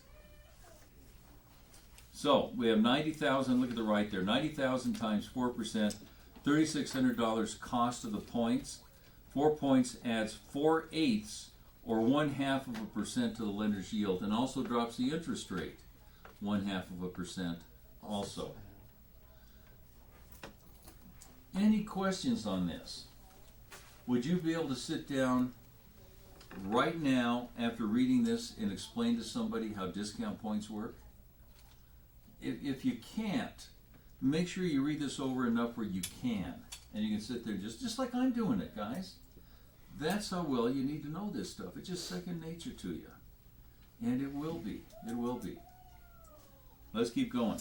Speaker 1: So we have 90,000. Look at the right there. 90,000 times 4%. $3,600 cost of the points. 4 points adds 4/8 or 0.5% to the lender's yield, and also drops the interest rate 0.5% also. Any questions on this? Would you be able to sit down right now after reading this and explain to somebody how discount points work? If you can't, make sure you read this over enough where you can. And you can sit there just like I'm doing it, guys. That's how well you need to know this stuff. It's just second nature to you. And it will be. It will be. Let's keep going.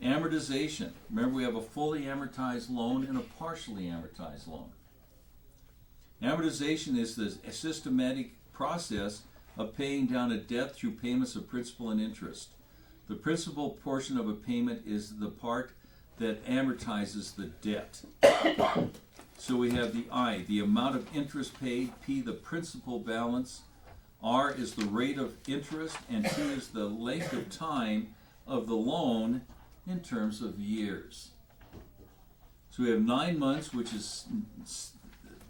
Speaker 1: Amortization. Remember, we have a fully amortized loan and a partially amortized loan. Amortization is the systematic process of paying down a debt through payments of principal and interest. The principal portion of a payment is the part that amortizes the debt. So we have the I, the amount of interest paid, P, the principal balance, R is the rate of interest, and T is the length of time of the loan in terms of years. So we have 9 months, which is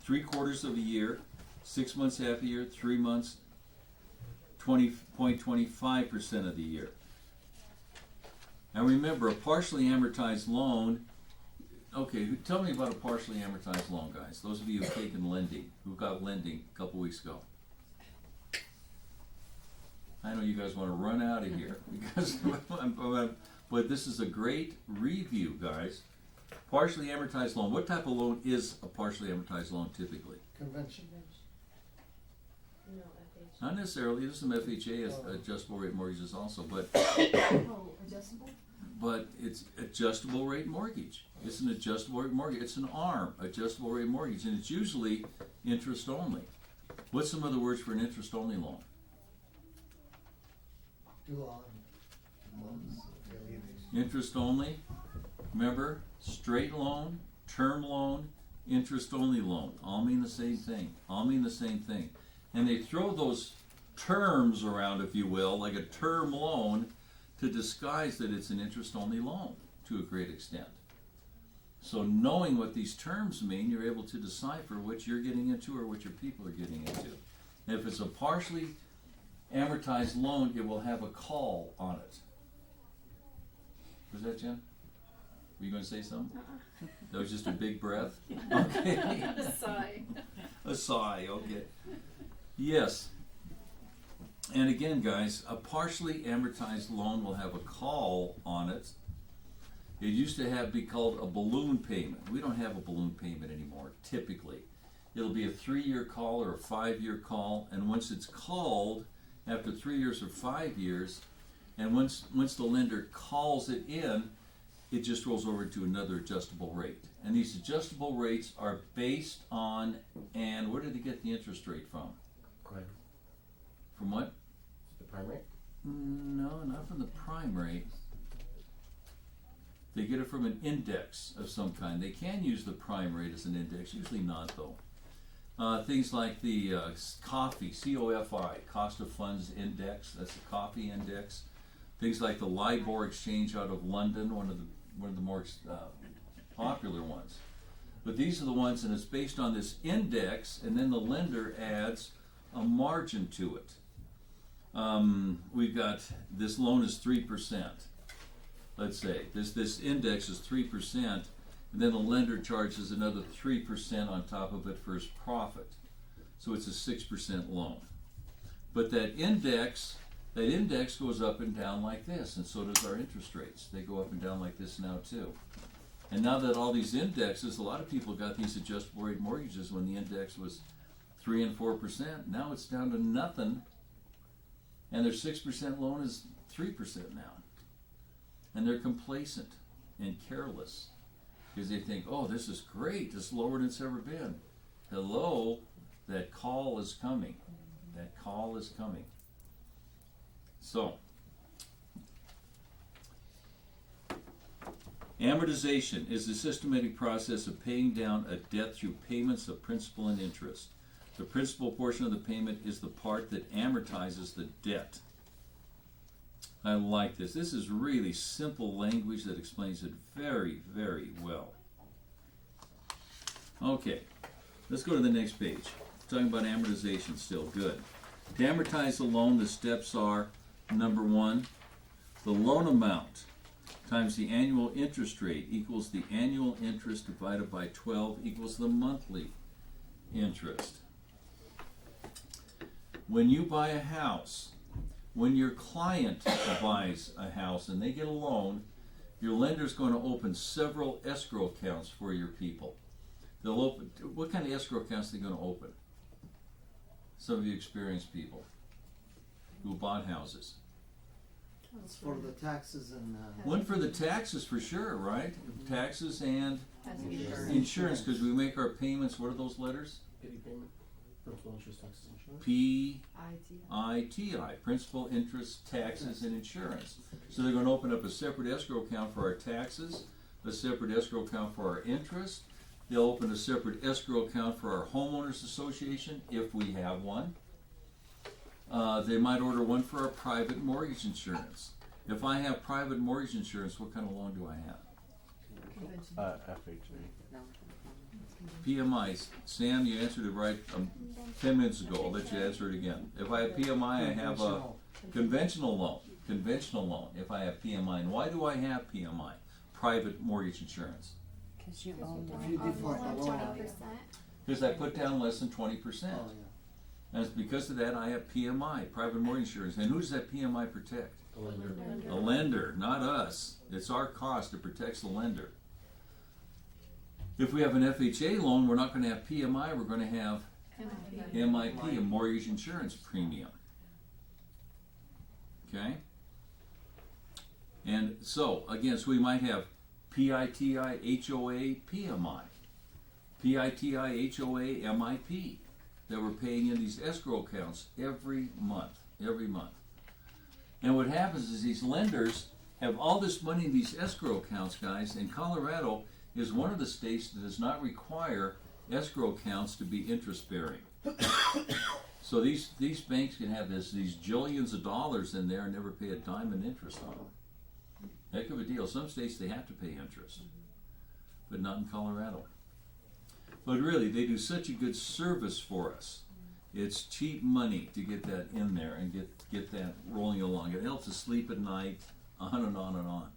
Speaker 1: 3/4 of a year, 6 months, half a year, 3 months, 20.25% of the year. Now remember, a partially amortized loan, okay, tell me about a partially amortized loan, guys. Those of you who've taken lending, who got lending a couple weeks ago. I know you guys want to run out of here, because, but this is a great review, guys. Partially amortized loan. What type of loan is a partially amortized loan typically?
Speaker 5: Convention.
Speaker 6: No, FH.
Speaker 1: Not necessarily. There's some FHA adjustable rate mortgages also, but
Speaker 7: Oh, adjustable?
Speaker 1: it's adjustable rate mortgage. It's an adjustable rate mortgage. It's an ARM, adjustable rate mortgage, and it's usually interest only. What's some other words for an interest only loan?
Speaker 5: Do on loans.
Speaker 1: Interest only. Remember, straight loan, term loan, interest only loan. All mean the same thing. All mean the same thing. And they throw those terms around, if you will, like a term loan, to disguise that it's an interest only loan to a great extent. So knowing what these terms mean, you're able to decipher what you're getting into or what your people are getting into. And if it's a partially amortized loan, it will have a call on it. Was that Jen? Were you going to say something? That was just a big breath? Okay.
Speaker 4: A sigh.
Speaker 1: A sigh, okay. Yes. And again, guys, a partially amortized loan will have a call on it. It used to be called a balloon payment. We don't have a balloon payment anymore, typically. It'll be a 3-year call or a 5-year call, and once it's called, after 3 years or 5 years, and once the lender calls it in, it just rolls over to another adjustable rate. And these adjustable rates are based on, and where did they get the interest rate from?
Speaker 8: Prime.
Speaker 1: From what?
Speaker 8: The prime rate?
Speaker 1: No, not from the prime rate. They get it from an index of some kind. They can use the prime rate as an index, usually not though. Things like the COFI, C-O-F-I, Cost of Funds Index, that's the COFI index. Things like the LIBOR exchange out of London, one of the more popular ones. But these are the ones, and it's based on this index, and then the lender adds a margin to it. We've got, this loan is 3%. Let's say this index is 3%, and then the lender charges another 3% on top of it for his profit. So it's a 6% loan. But that index goes up and down like this, and so does our interest rates. They go up and down like this now too. And now that all these indexes, a lot of people got these adjustable rate mortgages when the index was 3 and 4%. Now it's down to nothing, and their 6% loan is 3% now. And they're complacent and careless because they think, oh, this is great, this is lower than it's ever been. Hello, that call is coming. That call is coming. So, amortization is the systematic process of paying down a debt through payments of principal and interest. The principal portion of the payment is the part that amortizes the debt. I like this. This is really simple language that explains it very, very well. Okay, let's go to the next page. Talking about amortization still. Good. To amortize the loan, the steps are, number 1, the loan amount times the annual interest rate equals the annual interest divided by 12 equals the monthly interest. When you buy a house, when your client buys a house and they get a loan, your lender's going to open several escrow accounts for your people. They'll open, what kind of escrow accounts are they going to open? Some of you experienced people who bought houses.
Speaker 5: It's for the taxes and,
Speaker 1: One for the taxes for sure, right? Taxes and
Speaker 7: Has to be
Speaker 2: Insurance.
Speaker 1: insurance, because we make our payments, what are those letters?
Speaker 8: Any payment, principal, interest, taxes, insurance?
Speaker 1: PITI, principal, interest, taxes, and insurance. So they're going to open up a separate escrow account for our taxes, a separate escrow account for our interest. They'll open a separate escrow account for our homeowners association, if we have one. They might order one for our private mortgage insurance. If I have private mortgage insurance, what kind of loan do I have?
Speaker 7: Convention.
Speaker 2: No.
Speaker 1: PMIs. Sam, you answered it right 10 minutes ago. I'll let you answer it again. If I have PMI, I have a conventional loan. Conventional loan. If I have PMI. And why do I have PMI? Private mortgage insurance.
Speaker 2: Cause you own
Speaker 5: if you default the loan.
Speaker 7: 20%.
Speaker 1: Because I put down less than 20%.
Speaker 5: Oh, yeah.
Speaker 1: And it's because of that I have PMI, private mortgage insurance. And who does that PMI protect?
Speaker 8: The lender.
Speaker 1: The lender, not us. It's our cost. It protects the lender. If we have an FHA loan, we're not going to have PMI. We're going to have MIP, a mortgage insurance premium. Okay? And so, again, so we might have PITI, HOA, PMI. PITI, HOA, MIP that we're paying in these escrow accounts every month. And what happens is these lenders have all this money in these escrow accounts, guys, and Colorado is one of the states that does not require escrow accounts to be interest bearing. So these banks can have these jillions of dollars in there and never pay a dime in interest on them. Heck of a deal. Some states they have to pay interest, but not in Colorado. But really, they do such a good service for us. It's cheap money to get that in there and get that rolling along. It helps us sleep at night, on and on and on,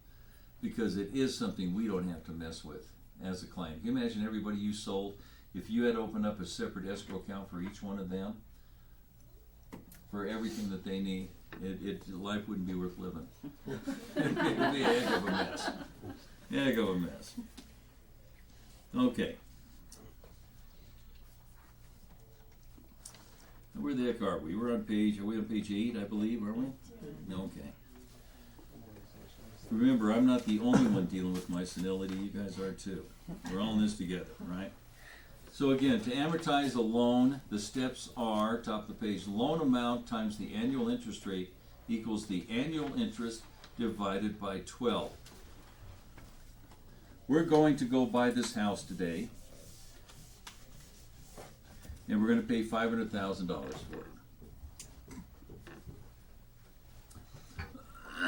Speaker 1: because it is something we don't have to mess with as a client. Can you imagine everybody you sold, if you had to open up a separate escrow account for each one of them, for everything that they need, life wouldn't be worth living. It'd be a heck of a mess. Heck of a mess. Okay. Where the heck are we? Are we on page 8, I believe, aren't we? Okay. Remember, I'm not the only one dealing with my senility. You guys are too. We're all in this together, right? So again, to amortize a loan, the steps are, top of the page, loan amount times the annual interest rate equals the annual interest divided by 12. We're going to go buy this house today, and we're going to pay $500,000 for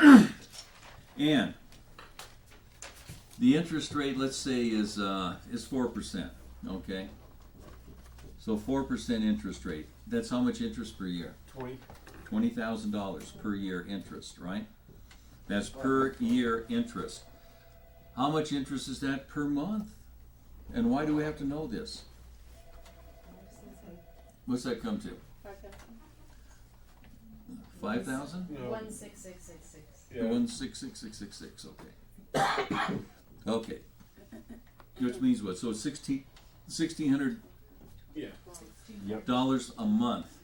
Speaker 1: it. And the interest rate, let's say, is 4%. Okay, so 4% interest rate. That's how much interest per year? $20,000 per year interest, right? That's per year interest. How much interest is that per month? And why do we have to know this? What's that come to? 5,000?
Speaker 3: No.
Speaker 6: 16666.
Speaker 3: Yeah.
Speaker 1: 16666. Okay. Okay. Which means what? So $1,600
Speaker 3: Yeah.
Speaker 1: dollars a month.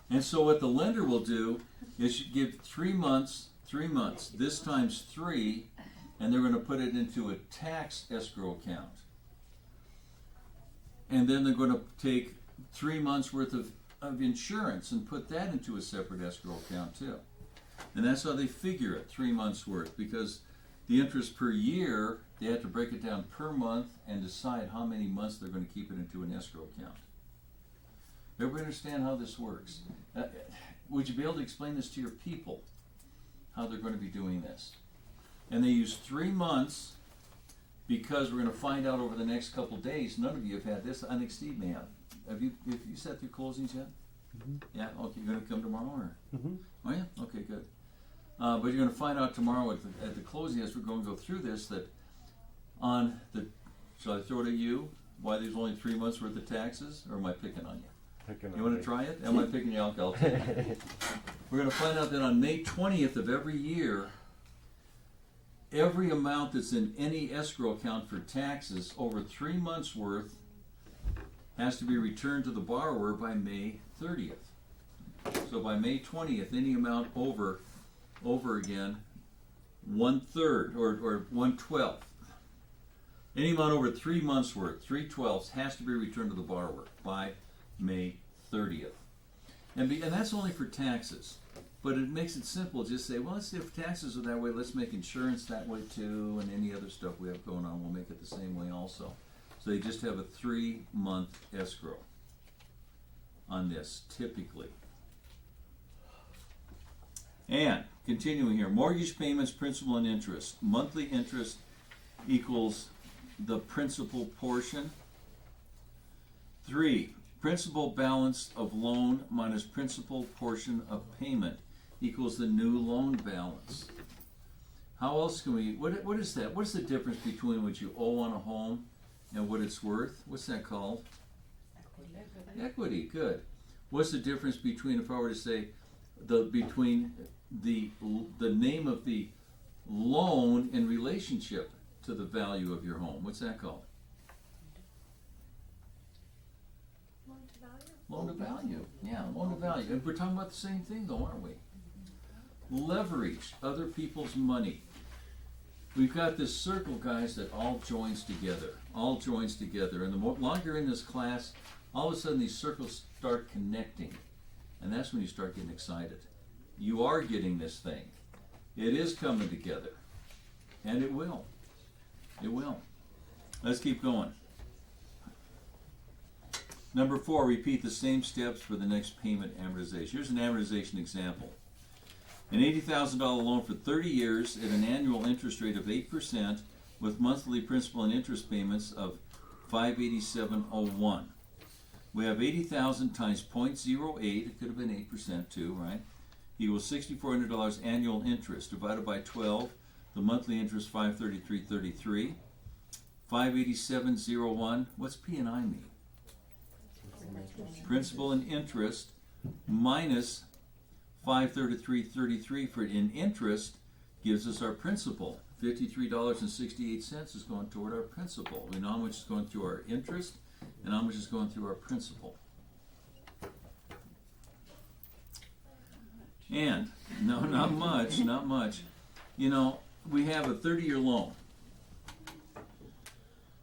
Speaker 1: And so what the lender will do is you give 3 months, this times 3, and they're going to put it into a tax escrow account. And then they're going to take 3 months worth of insurance and put that into a separate escrow account too. And that's how they figure it, 3 months worth, because the interest per year, they have to break it down per month and decide how many months they're going to keep it into an escrow account. Everybody understand how this works? Would you be able to explain this to your people, how they're going to be doing this? And they use 3 months because we're going to find out over the next couple days. None of you have had this. I think Steve may have. Have you set through closings yet? Mm-hmm. Yeah, okay, you're going to come tomorrow? Or? Mm-hmm. Oh yeah? Okay, good. But you're going to find out tomorrow at the closing, as we're going to go through this, that on the, shall I throw it at you, why there's only 3 months worth of taxes, or am I picking on you? You want to try it? Am I picking you? I'll take it. We're going to find out that on May 20th of every year, every amount that's in any escrow account for taxes over 3 months' worth has to be returned to the borrower by May 30th. So by May 20th, any amount over again, 1/3 or 1/12. Any amount over 3 months' worth, 3/12 has to be returned to the borrower by May 30th. And that's only for taxes. But it makes it simple. Just say, well, if taxes are that way, let's make insurance that way too, and any other stuff we have going on, we'll make it the same way also. So you just have a 3-month escrow on this, typically. And, continuing here, mortgage payments, principal, and interest. Monthly interest equals the principal portion. 3, principal balance of loan minus principal portion of payment equals the new loan balance. How else can we, what is that? What is the difference between what you owe on a home and what it's worth? What's that called? Equity, good. What's the difference between, if I were to say, between the name of the loan in relationship to the value of your home? What's that called?
Speaker 4: Loan to value?
Speaker 1: Loan to value. Yeah, loan to value. And we're talking about the same thing though, aren't we? Leverage other people's money. We've got this circle, guys, that all joins together. All joins together. And the longer you're in this class, all of a sudden these circles start connecting. And that's when you start getting excited. You are getting this thing. It is coming together. And it will. It will. Let's keep going. Number 4, repeat the same steps for the next payment amortization. Here's an amortization example. An $80,000 loan for 30 years at an annual interest rate of 8% with monthly principal and interest payments of $587.01. We have 80,000 times 0.08, it could have been 8% too, right? Equals $6,400 annual interest divided by 12. The monthly interest $533.33. $587.01. What's P&I mean? Principal and interest minus $533.33 for in interest gives us our principal. $53.68 is going toward our principal. We know how much is going through our interest and how much is going through our principal. And, no, not much, not much. You know, we have a 30-year loan,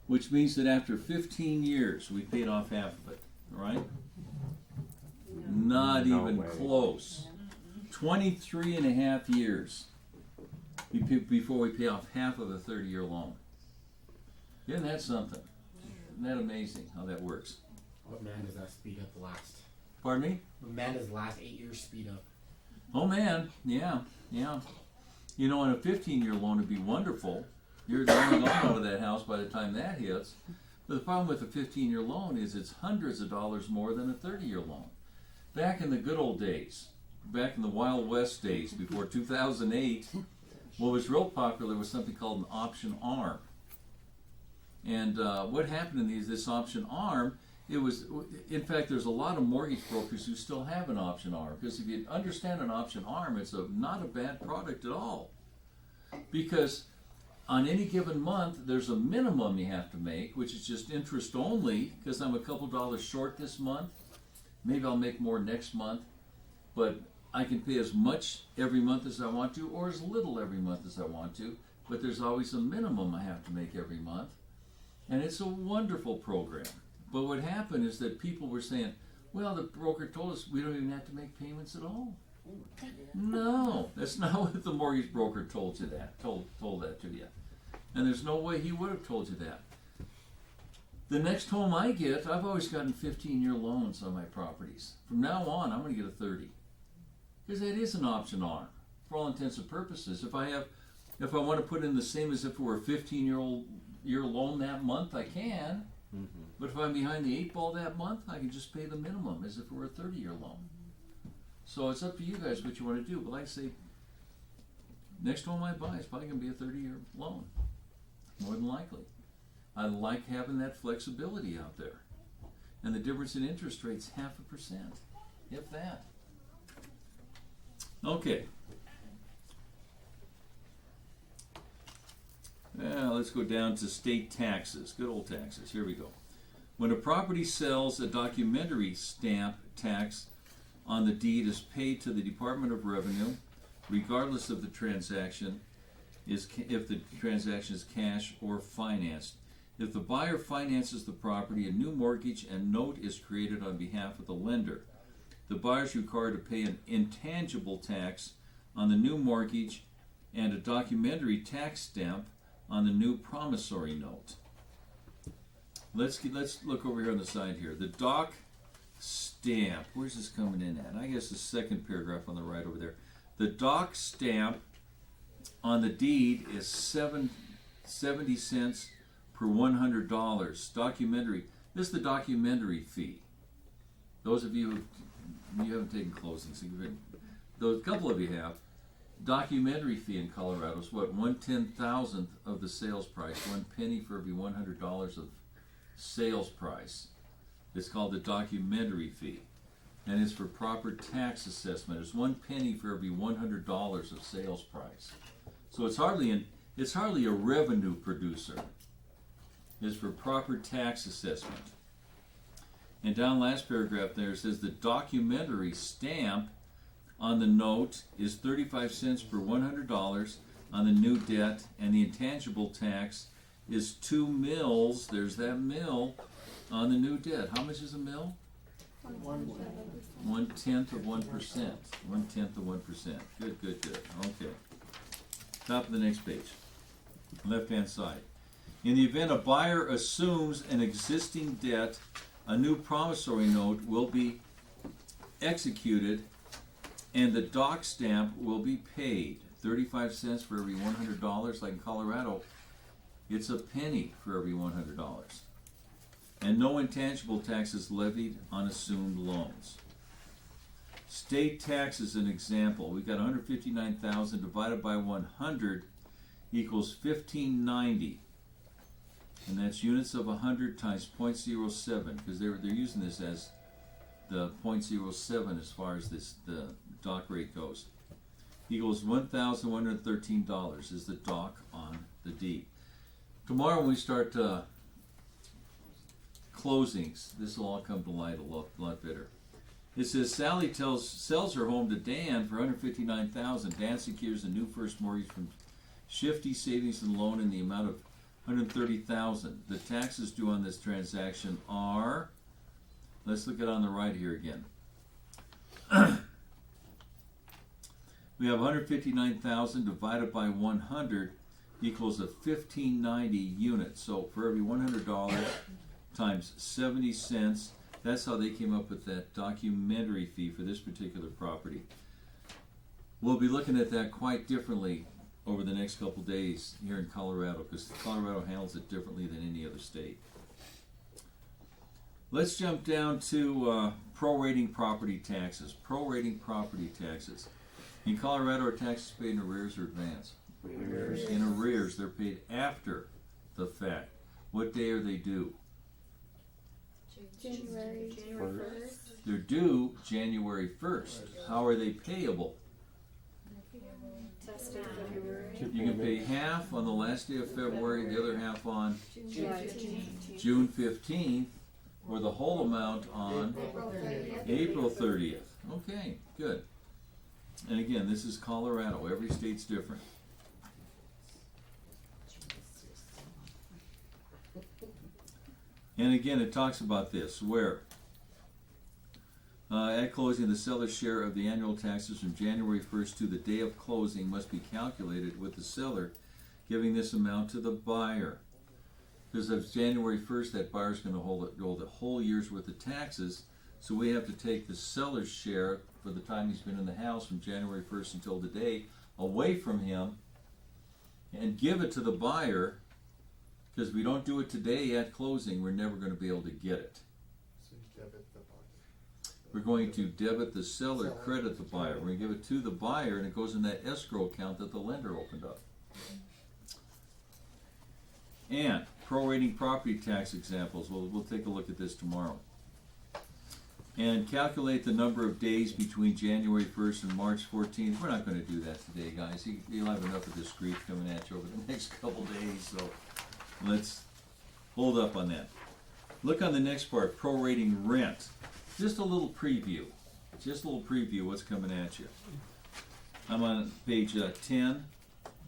Speaker 1: which means that after 15 years, we paid off half of it, right? Not
Speaker 3: No
Speaker 1: even
Speaker 3: way.
Speaker 1: close. 23 and a half years before we pay off half of a 30-year loan. Isn't that something? Isn't that amazing how that works?
Speaker 8: What man does that speed up the last?
Speaker 1: Pardon me?
Speaker 8: What man does the last 8 years speed up?
Speaker 1: Oh man, yeah. You know, and a 15-year loan would be wonderful. You're long gone out of that house by the time that hits. But the problem with a 15-year loan is it's hundreds of dollars more than a 30-year loan. Back in the good old days, back in the Wild West days before 2008, what was real popular was something called an option arm. And what happened in this option arm, it was, in fact, there's a lot of mortgage brokers who still have an option arm, because if you understand an option arm, it's not a bad product at all. Because on any given month, there's a minimum you have to make, which is just interest only, because I'm a couple dollars short this month. Maybe I'll make more next month, but I can pay as much every month as I want to, or as little every month as I want to, but there's always a minimum I have to make every month. And it's a wonderful program. But what happened is that people were saying, well, the broker told us we don't even have to make payments at all. No, that's not what the mortgage broker told you that, told that to you. And there's no way he would have told you that. The next home I get, I've always gotten 15-year loans on my properties. From now on, I'm going to get a 30. Because that is an option arm, for all intents and purposes. If I want to put in the same as if it were a 15-year loan that month, I can.
Speaker 3: Mm-hmm.
Speaker 1: But if I'm behind the 8 ball that month, I can just pay the minimum as if it were a 30-year loan. So it's up to you guys what you want to do. But like I say, next home I buy is probably going to be a 30-year loan, more than likely. I like having that flexibility out there. And the difference in interest rate's 0.5%, if that. Okay. let's go down to state taxes. Good old taxes. Here we go. When a property sells, a documentary stamp tax on the deed is paid to the Department of Revenue, regardless of the transaction, if the transaction is cash or financed. If the buyer finances the property, a new mortgage and note is created on behalf of the lender. The buyer is required to pay an intangible tax on the new mortgage and a documentary tax stamp on the new promissory note. Let's look over here on the side here. The doc stamp. Where's this coming in at? I guess the second paragraph on the right over there. The doc stamp on the deed is 70 cents per $100. Documentary. This is the documentary fee. Those of you you haven't taken closings, a couple of you have. Documentary fee in Colorado is what? 1/10,000th of the sales price. 1 penny for every $100 of sales price. It's called the documentary fee, and it's for proper tax assessment. It's 1 penny for every $100 of sales price. So it's hardly a revenue producer. It's for proper tax assessment. And down last paragraph there it says the documentary stamp on the note is 35 cents per $100 on the new debt, and the intangible tax is 2 mils. There's that mil on the new debt. How much is a mil? 1/10 of 1%. 1/10 of 1%. Good. Okay. Top of the next page. Left-hand side. In the event a buyer assumes an existing debt, a new promissory note will be executed and the doc stamp will be paid. 35 cents for every $100. Like in Colorado, it's a penny for every $100. And no intangible tax is levied on assumed loans. State tax is an example. We've got 159,000 divided by 100 equals 1590. And that's units of 100 times 0.07, because they're using this as the 0.07 as far as the doc rate goes. Equals $1,113 is the doc on the deed. Tomorrow when we start closings, this will all come to light a lot better. It says Sally sells her home to Dan for $159,000. Dan secures a new first mortgage from Shifty Savings and Loan in the amount of $130,000. The taxes due on this transaction are, let's look at it on the right here again. We have 159,000 divided by 100 equals a 1590 unit. So for every $100 times 70 cents, that's how they came up with that documentary fee for this particular property. We'll be looking at that quite differently over the next couple days here in Colorado, because Colorado handles it differently than any other state. Let's jump down to prorating property taxes. Prorating property taxes. In Colorado, are taxes paid in arrears or advance?
Speaker 3: Arrears.
Speaker 1: In arrears. They're paid after the fact. What day are they due?
Speaker 4: January 1st.
Speaker 1: They're due January 1st. How are they payable?
Speaker 4: Last day of February.
Speaker 1: You can pay half on the last day of February, the other half on
Speaker 4: July 15th.
Speaker 1: June 15th, or the whole amount on April 30th. Okay, good. And again, this is Colorado. Every state's different. And again, it talks about this, where at closing, the seller's share of the annual taxes from January 1st to the day of closing must be calculated with the seller giving this amount to the buyer. Because if it's January 1st, that buyer's going to hold the whole year's worth of taxes, so we have to take the seller's share for the time he's been in the house from January 1st until today away from him and give it to the buyer, because if we don't do it today at closing, we're never going to be able to get it.
Speaker 3: So you debit the buyer.
Speaker 1: We're going to debit the seller, credit the buyer. We're going to give it to the buyer, and it goes in that escrow account that the lender opened up. And prorating property tax examples. We'll take a look at this tomorrow. And calculate the number of days between January 1st and March 14th. We're not going to do that today, guys. You'll have enough of this grief coming at you over the next couple days, so let's hold up on that. Look on the next part, prorating rent. Just a little preview. Just a little preview what's coming at you. I'm on page 10.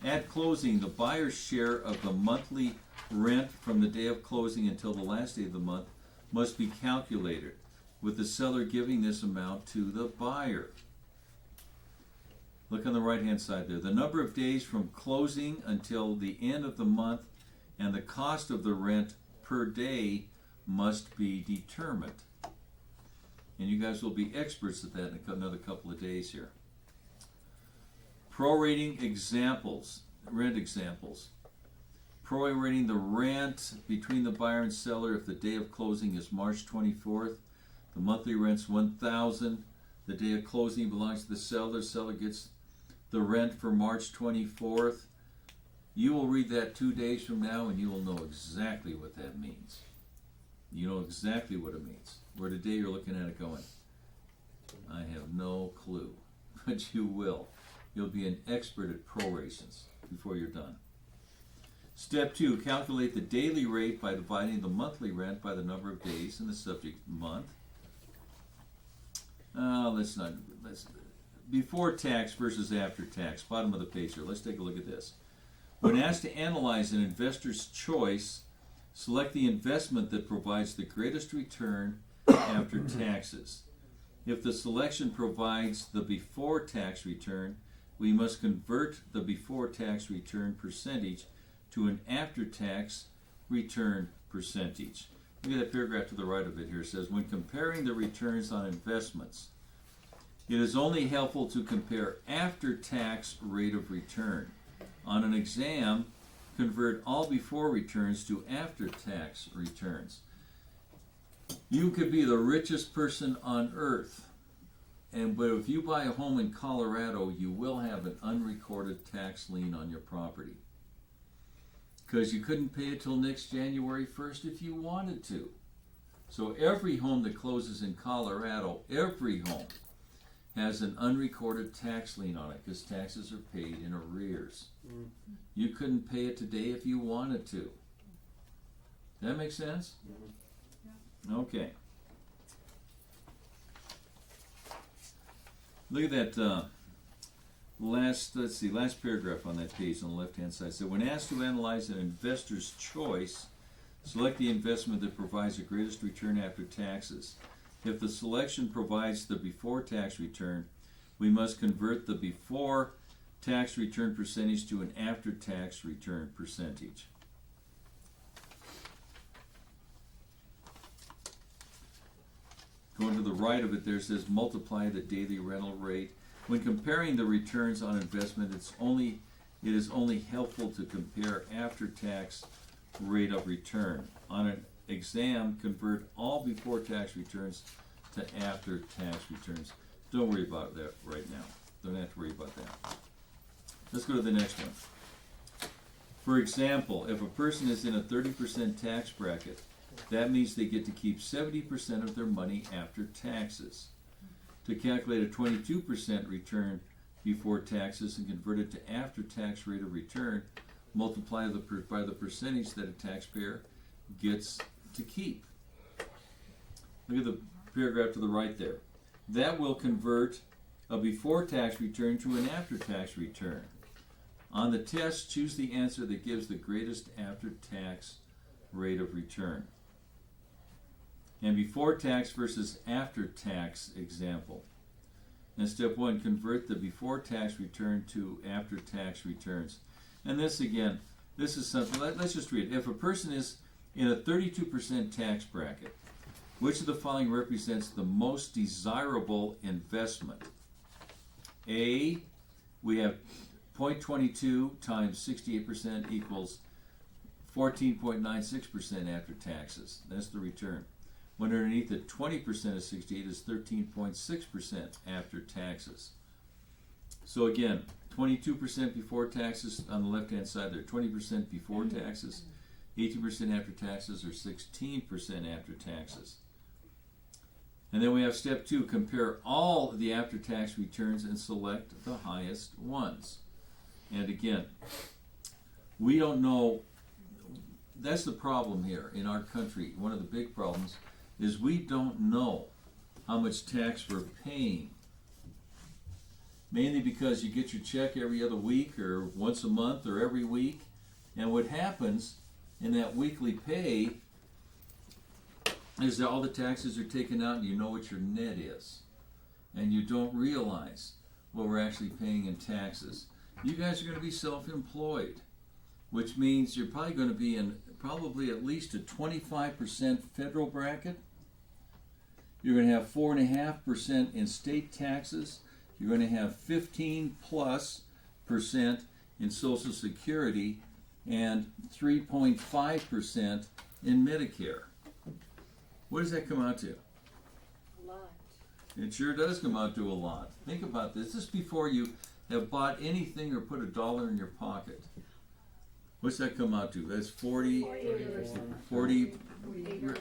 Speaker 1: At closing, the buyer's share of the monthly rent from the day of closing until the last day of the month must be calculated, with the seller giving this amount to the buyer. Look on the right-hand side there. The number of days from closing until the end of the month and the cost of the rent per day must be determined. And you guys will be experts at that in another couple of days here. Prorating examples, rent examples. Prorating the rent between the buyer and seller if the day of closing is March 24th. The monthly rent's $1,000. The day of closing belongs to the seller. The seller gets the rent for March 24th. You will read that 2 days from now and you will know exactly what that means. You know exactly what it means. Where today you're looking at it going, I have no clue, but you will. You'll be an expert at prorations before you're done. Step 2, calculate the daily rate by dividing the monthly rent by the number of days in the subject month. Before tax versus after tax, bottom of the page here. Let's take a look at this. When asked to analyze an investor's choice, select the investment that provides the greatest return after taxes. If the selection provides the before tax return, we must convert the before tax return percentage to an after tax return percentage. Look at that paragraph to the right of it here. It says, when comparing the returns on investments, it is only helpful to compare after tax rate of return. On an exam, convert all before returns to after tax returns. You could be the richest person on earth, but if you buy a home in Colorado, you will have an unrecorded tax lien on your property. Because you couldn't pay it till next January 1st if you wanted to. So every home that closes in Colorado, every home, has an unrecorded tax lien on it because taxes are paid in arrears. You couldn't pay it today if you wanted to. That make sense? Okay. Look at that last paragraph on that page on the left-hand side. So when asked to analyze an investor's choice, select the investment that provides the greatest return after taxes. If the selection provides the before tax return, we must convert the before tax return percentage to an after tax return percentage. Going to the right of it there says multiply the daily rental rate. When comparing the returns on investment, it is only helpful to compare after tax rate of return. On an exam, convert all before tax returns to after tax returns. Don't worry about that right now. Don't have to worry about that. Let's go to the next one. For example, if a person is in a 30% tax bracket, that means they get to keep 70% of their money after taxes. To calculate a 22% return before taxes and convert it to after tax rate of return, multiply by the percentage that a taxpayer gets to keep. Look at the paragraph to the right there. That will convert a before tax return to an after tax return. On the test, choose the answer that gives the greatest after tax rate of return. And before tax versus after tax example. And step 1, convert the before tax return to after tax returns. And this again, this is something, let's just read it. If a person is in a 32% tax bracket, which of the following represents the most desirable investment? A, we have 0.22 times 68% equals 14.96% after taxes. That's the return. When underneath it, 20% of 68 is 13.6% after taxes. So again, 22% before taxes on the left-hand side there, 20% before taxes, 18% after taxes, or 16% after taxes. And then we have step 2, compare all the after-tax returns and select the highest ones. And again, we don't know that's the problem here in our country. One of the big problems is we don't know how much tax we're paying. Mainly because you get your check every other week or once a month or every week. And what happens in that weekly pay is that all the taxes are taken out and you know what your net is. And you don't realize what we're actually paying in taxes. You guys are going to be self-employed, which means you're probably going to be in probably at least a 25% federal bracket. You're going to have 4.5% in state taxes. You're going to have 15+% in Social Security and 3.5% in Medicare. What does that come out to?
Speaker 2: A lot.
Speaker 1: It sure does come out to a lot. Think about this. This is before you have bought anything or put a dollar in your pocket. What's that come out to? That's 40,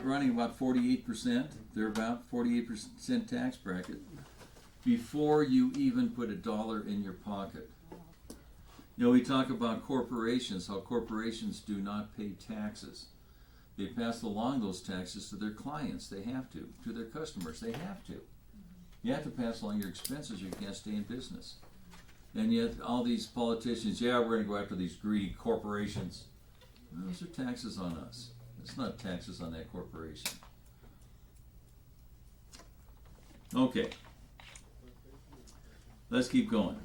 Speaker 1: running about 48%. They're about 48% tax bracket before you even put a dollar in your pocket. You know, we talk about corporations, how corporations do not pay taxes. They pass along those taxes to their clients. They have to their customers. They have to. You have to pass along your expenses or you can't stay in business. And yet all these politicians, we're going to go after these greedy corporations. Well, those are taxes on us. It's not taxes on that corporation. Okay. Let's keep going.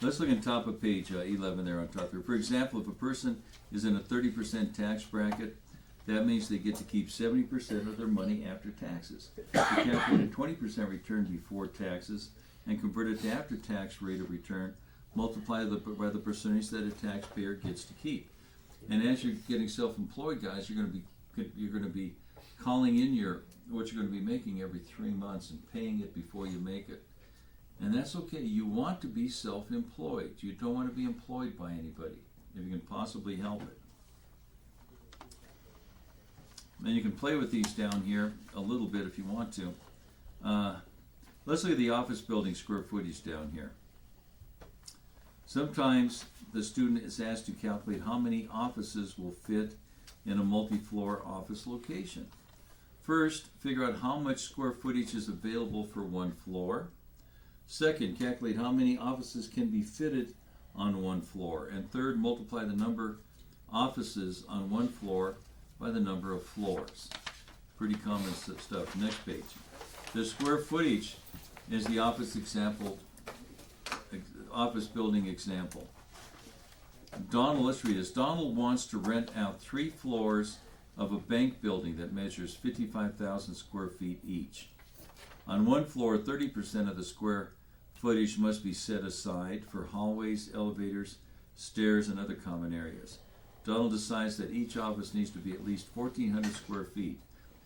Speaker 1: Let's look at top of page 11 there on top there. For example, if a person is in a 30% tax bracket, that means they get to keep 70% of their money after taxes. They calculate a 20% return before taxes and convert it to after-tax rate of return, multiply by the percentage that a taxpayer gets to keep. And as you're getting self-employed, guys, you're going to be calling in what you're going to be making every 3 months and paying it before you make it. And that's okay. You want to be self-employed. You don't want to be employed by anybody if you can possibly help it. And you can play with these down here a little bit if you want to. Let's look at the office building square footage down here. Sometimes the student is asked to calculate how many offices will fit in a multi-floor office location. First, figure out how much square footage is available for one floor. Second, calculate how many offices can be fitted on one floor. And third, multiply the number of offices on one floor by the number of floors. Pretty common stuff. Next page. The square footage is the office building example. Let's read this. Donald wants to rent out 3 floors of a bank building that measures 55,000 square feet each. On one floor, 30% of the square footage must be set aside for hallways, elevators, stairs, and other common areas. Donald decides that each office needs to be at least 1,400 square feet.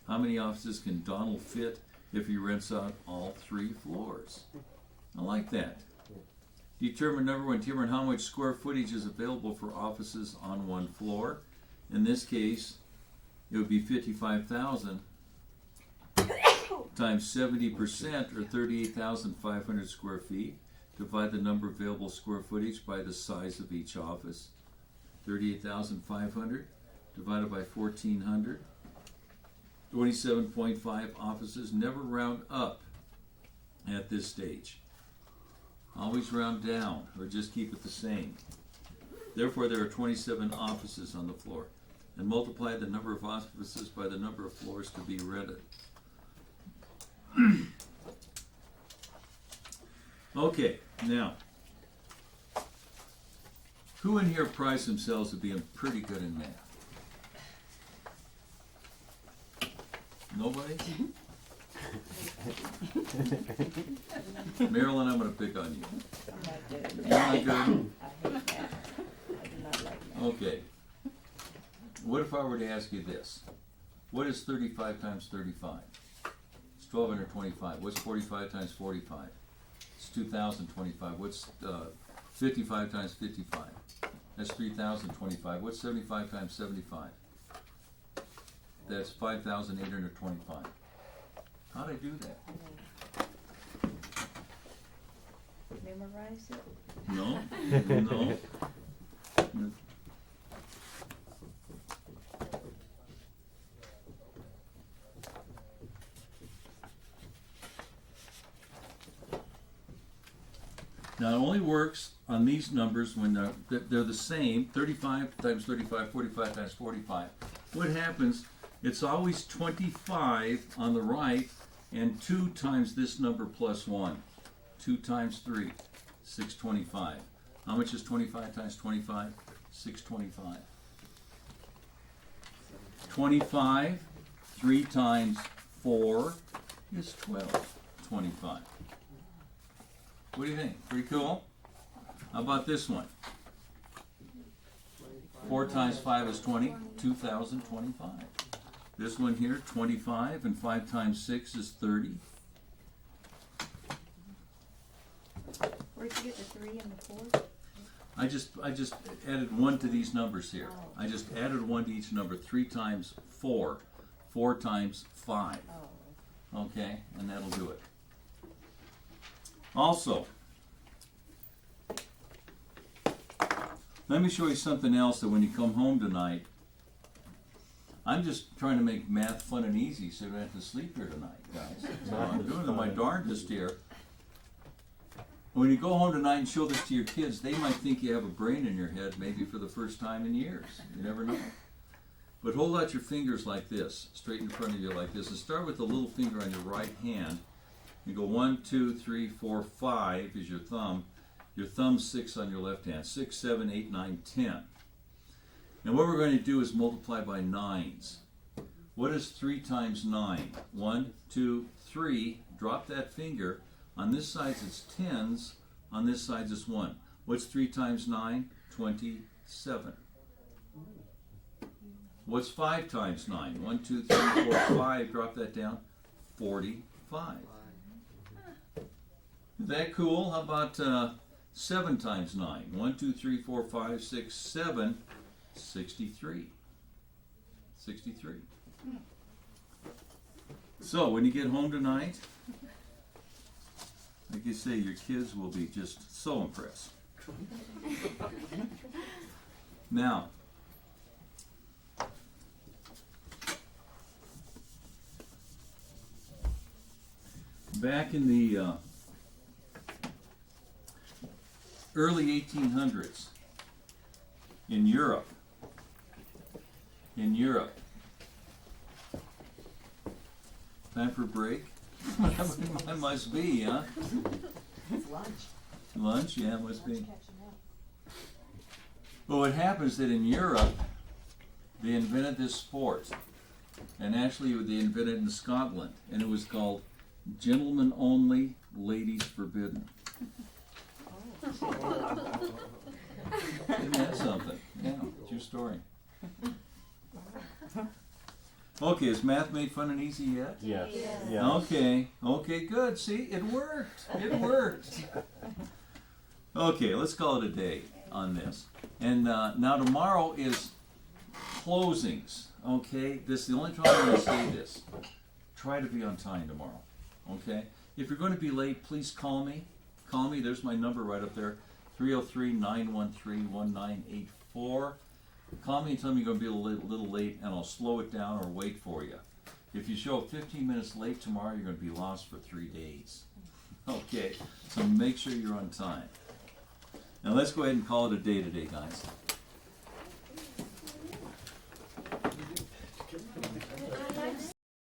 Speaker 1: How many offices can Donald fit if he rents out all 3 floors? I like that. Determine how much square footage is available for offices on one floor. In this case, it would be 55,000 times 70% or 38,500 square feet. Divide the number of available square footage by the size of each office. 38,500 divided by 1,400. 27.5 offices. Never round up at this stage. Always round down or just keep it the same. Therefore, there are 27 offices on the floor. And multiply the number of offices by the number of floors to be rented. Okay, now, who in here prides themselves as being pretty good in math? Nobody? Marilyn, I'm going to pick on you.
Speaker 2: I'm not good.
Speaker 1: You're not good?
Speaker 2: I hate math. I do not like math.
Speaker 1: Okay. What if I were to ask you this? What is 35 times 35? It's 1,225. What's 45 times 45? It's 2,025. What's 55 times 55? That's 3,025. What's 75 times 75? That's 5,825. How'd I do that?
Speaker 2: Memorize it?
Speaker 1: No. Now, it only works on these numbers when they're the same, 35 times 35, 45 times 45. What happens, it's always 25 on the right, and 2 times this number plus 1. 2 times 3, 625. How much is 25 times 25? 625. 25, 3 times 4 is 1225. What do you think? Pretty cool? How about this one? 4 times 5 is 20, 2025. This one here, 25, and 5 times 6 is 30.
Speaker 2: Where'd you get the 3 and the 4?
Speaker 1: I just added 1 to these numbers here. I just added 1 to each number. 3 times 4, 4 times 5.
Speaker 2: Oh.
Speaker 1: Okay, and that'll do it. Also, let me show you something else that when you come home tonight, I'm just trying to make math fun and easy so you don't have to sleep here tonight, guys. So I'm doing my darndest here. When you go home tonight and show this to your kids, they might think you have a brain in your head, maybe for the first time in years. You never know. But hold out your fingers like this, straight in front of you like this, and start with the little finger on your right hand. You go 1, 2, 3, 4, 5 is your thumb. Your thumb's 6 on your left hand. 6, 7, 8, 9, 10. And what we're going to do is multiply by 9s. What is 3 times 9? 1, 2, 3. Drop that finger. On this side it's 10s. On this side it's 1. What's 3 times 9? 27. What's 5 times 9? 1, 2, 3, 4, 5. Drop that down. 45. Isn't that cool? How about 7 times 9? 1, 2, 3, 4, 5, 6, 7. 63. 63. So when you get home tonight, like you say, your kids will be just so impressed. Now, back in the early 1800s, in Europe, time for a break? It must be, huh?
Speaker 2: It's lunch.
Speaker 1: Lunch? Yeah, it must be.
Speaker 2: Lunch catching up.
Speaker 1: Well, what happens that in Europe, they invented this sport. And actually, they invented it in Scotland. And it was called gentlemen only, ladies forbidden. Isn't that something? Yeah, true story. Okay, has math made fun and easy yet?
Speaker 8: Yes.
Speaker 2: Yeah.
Speaker 1: Okay, good. See, it worked. It worked. Okay, let's call it a day on this. And now tomorrow is closings. Okay, this is the only time I'm going to say this. Try to be on time tomorrow. Okay, if you're going to be late, please call me. Call me. There's my number right up there. 303-913-1984. Call me and tell me you're going to be a little late, and I'll slow it down or wait for you. If you show up 15 minutes late tomorrow, you're going to be lost for 3 days. Okay, so make sure you're on time. Now let's go ahead and call it a day today, guys.